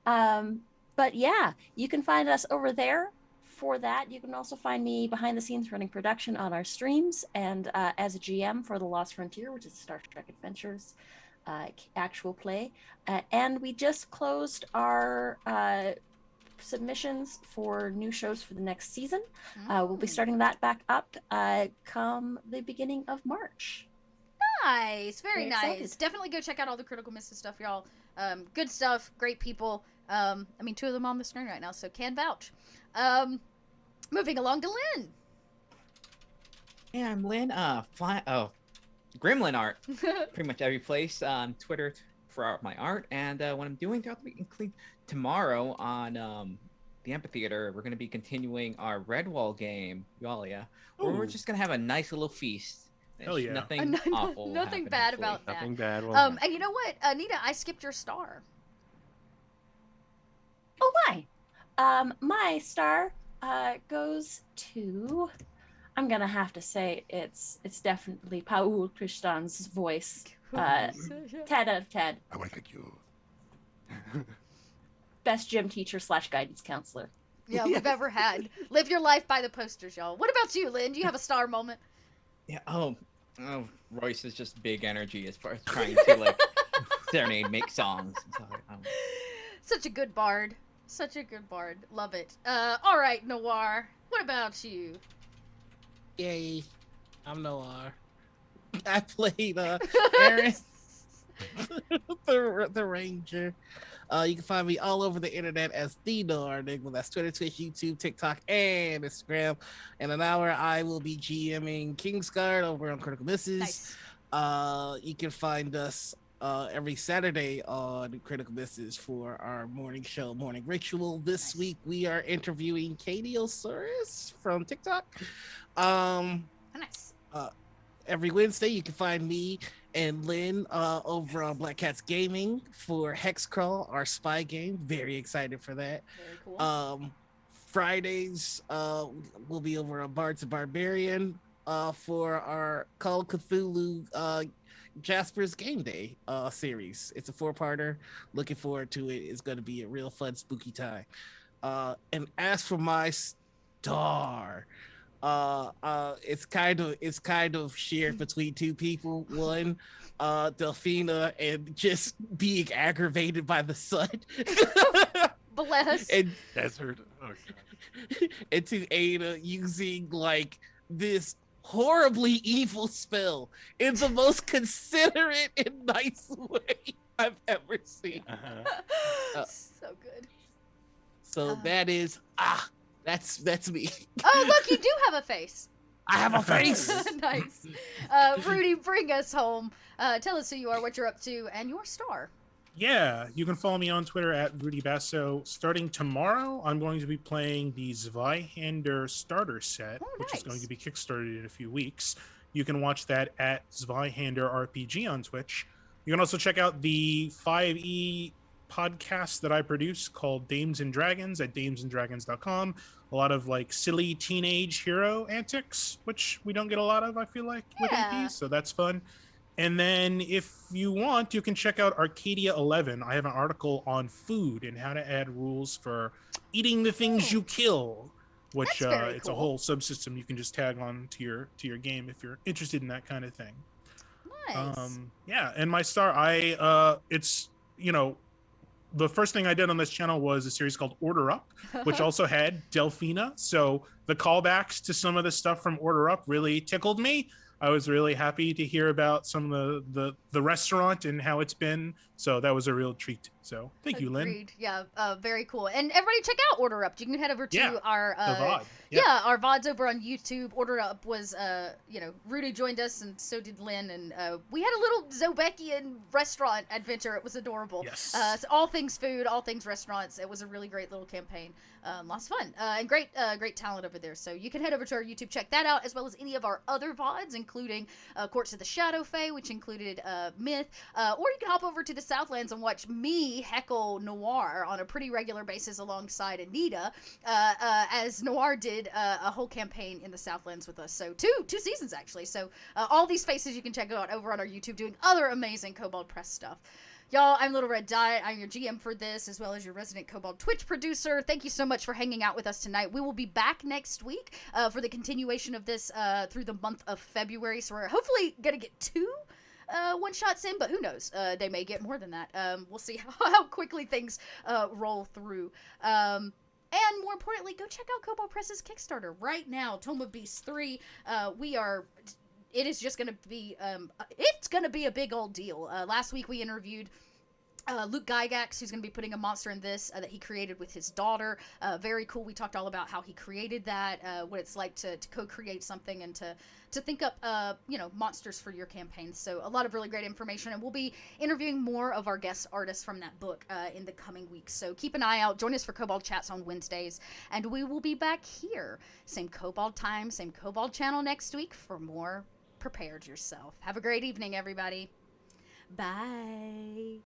But yeah, you can find us over there. For that, you can also find me behind the scenes running production on our streams and as a GM for The Lost Frontier, which is Star Trek Adventures actual play. And we just closed our submissions for new shows for the next season. We'll be starting that back up come the beginning of March. Nice, very nice. Excited. Definitely go check out all the Critical Misses stuff, y'all. Good stuff, great people. I mean, 2 of them on the screen right now, so can vouch. Moving along to Lynn. Yeah, I'm Lynn. Gremlin art. Pretty much every place on Twitter for my art. And what I'm doing throughout the week, including tomorrow on the amphitheater, we're going to be continuing our Redwall game, Yualia, where we're just going to have a nice little feast. Hell yeah. Nothing awful. will Nothing happen, bad hopefully. about that. Nothing bad will And you know what, Anita, I skipped your star. Oh my! My star goes to. I'm gonna have to say it's definitely Paul Kristan's voice. 10 out of 10. Oh, I thank you. Best gym teacher / guidance counselor. Yeah, we've ever had. Live your life by the posters, y'all. What about you, Lynn? Do you have a star moment? Yeah. Oh, Royce is just big energy as far as trying to like serenade, make songs. So, Such a good bard. Such a good bard. Love it. All right, Noir. What about you? Yay. I'm Noir. I played Aaron, the Ranger. You can find me all over the internet as the Noir Enigma. That's Twitter, Twitch, YouTube, TikTok, and Instagram. In an hour, I will be GMing Kingsguard over on Critical Misses. Nice. You can find us every Saturday on Critical Misses for our morning show, Morning Ritual. This week, we are interviewing Katie Osiris from TikTok. Nice. Every Wednesday, you can find me and Lynn over on Black Cats Gaming for Hexcrawl, our spy game. Very excited for that. Very cool. Fridays, we'll be over on Bards and Barbarian for our Call of Cthulhu Jasper's Game Day series. It's a 4-parter. Looking forward to it. It's going to be a real fun, spooky time. And as for my star, it's kind of shared between 2 people. One, Delphina, and just being aggravated by the sun. Bless. And Desert. Oh, God. and to Ada using like this horribly evil spell in the most considerate and nice way I've ever seen. So good. So that is that's me. Oh, look, you do have a face. I have a face. Nice. Rudy, bring us home. Tell us who you are, what you're up to, and your star. Yeah, you can follow me on Twitter at Rudy Basso. Starting tomorrow, I'm going to be playing the Zweihander starter set, which is going to be kickstarted in a few weeks. You can watch that at Zweihander RPG on Twitch. You can also check out the 5e podcast that I produce called Dames and Dragons at damesanddragons.com. A lot of like silly teenage hero antics, which we don't get a lot of, I feel like, with APs, so that's fun. And then if you want, you can check out Arcadia 11. I have an article on food and how to add rules for eating the things you kill, which it's a whole subsystem you can just tag on to your game if you're interested in that kind of thing. Nice. Yeah, and my star, it's, the first thing I did on this channel was a series called Order Up, which also had Delphina. So the callbacks to some of the stuff from Order Up really tickled me. I was really happy to hear about some of the restaurant and how it's been. So that was a real treat. So thank you, Lynn. Yeah, very cool. And everybody check out Order Up. You can head over to our the VOD. Yeah, our VODs over on YouTube. Order Up was, Rudy joined us, and so did Lynn, and we had a little Zobekian restaurant adventure. It was adorable. Yes. So all things food, all things restaurants. It was a really great little campaign. Lots of fun, and great talent over there. So you can head over to our YouTube, check that out, as well as any of our other VODs, including Courts of the Shadow Fae, which included Myth, or you can hop over to the Southlands and watch me heckle Noir on a pretty regular basis alongside Anita, as Noir did a whole campaign in the Southlands with us. So two seasons actually. So all these faces you can check out over on our YouTube doing other amazing Kobold Press stuff. Y'all, I'm Little Red Diet. I'm your GM for this, as well as your resident Kobold Twitch producer. Thank you so much for hanging out with us tonight. We will be back next week for the continuation of this through the month of February. So we're hopefully going to get 2 one-shots in, but who knows? They may get more than that. We'll see how quickly things roll through. And more importantly, go check out Kobold Press's Kickstarter right now. Tome of Beasts 3. It is just going to be, it's going to be a big old deal. Last week we interviewed Luke Gygax, who's going to be putting a monster in this that he created with his daughter. Very cool. We talked all about how he created that, what it's like to co-create something and to think up, monsters for your campaigns. So a lot of really great information, and we'll be interviewing more of our guest artists from that book in the coming weeks. So keep an eye out. Join us for Kobold Chats on Wednesdays, and we will be back here. Same Kobold time, same Kobold channel next week for more Prepared Yourself. Have a great evening, everybody. Bye.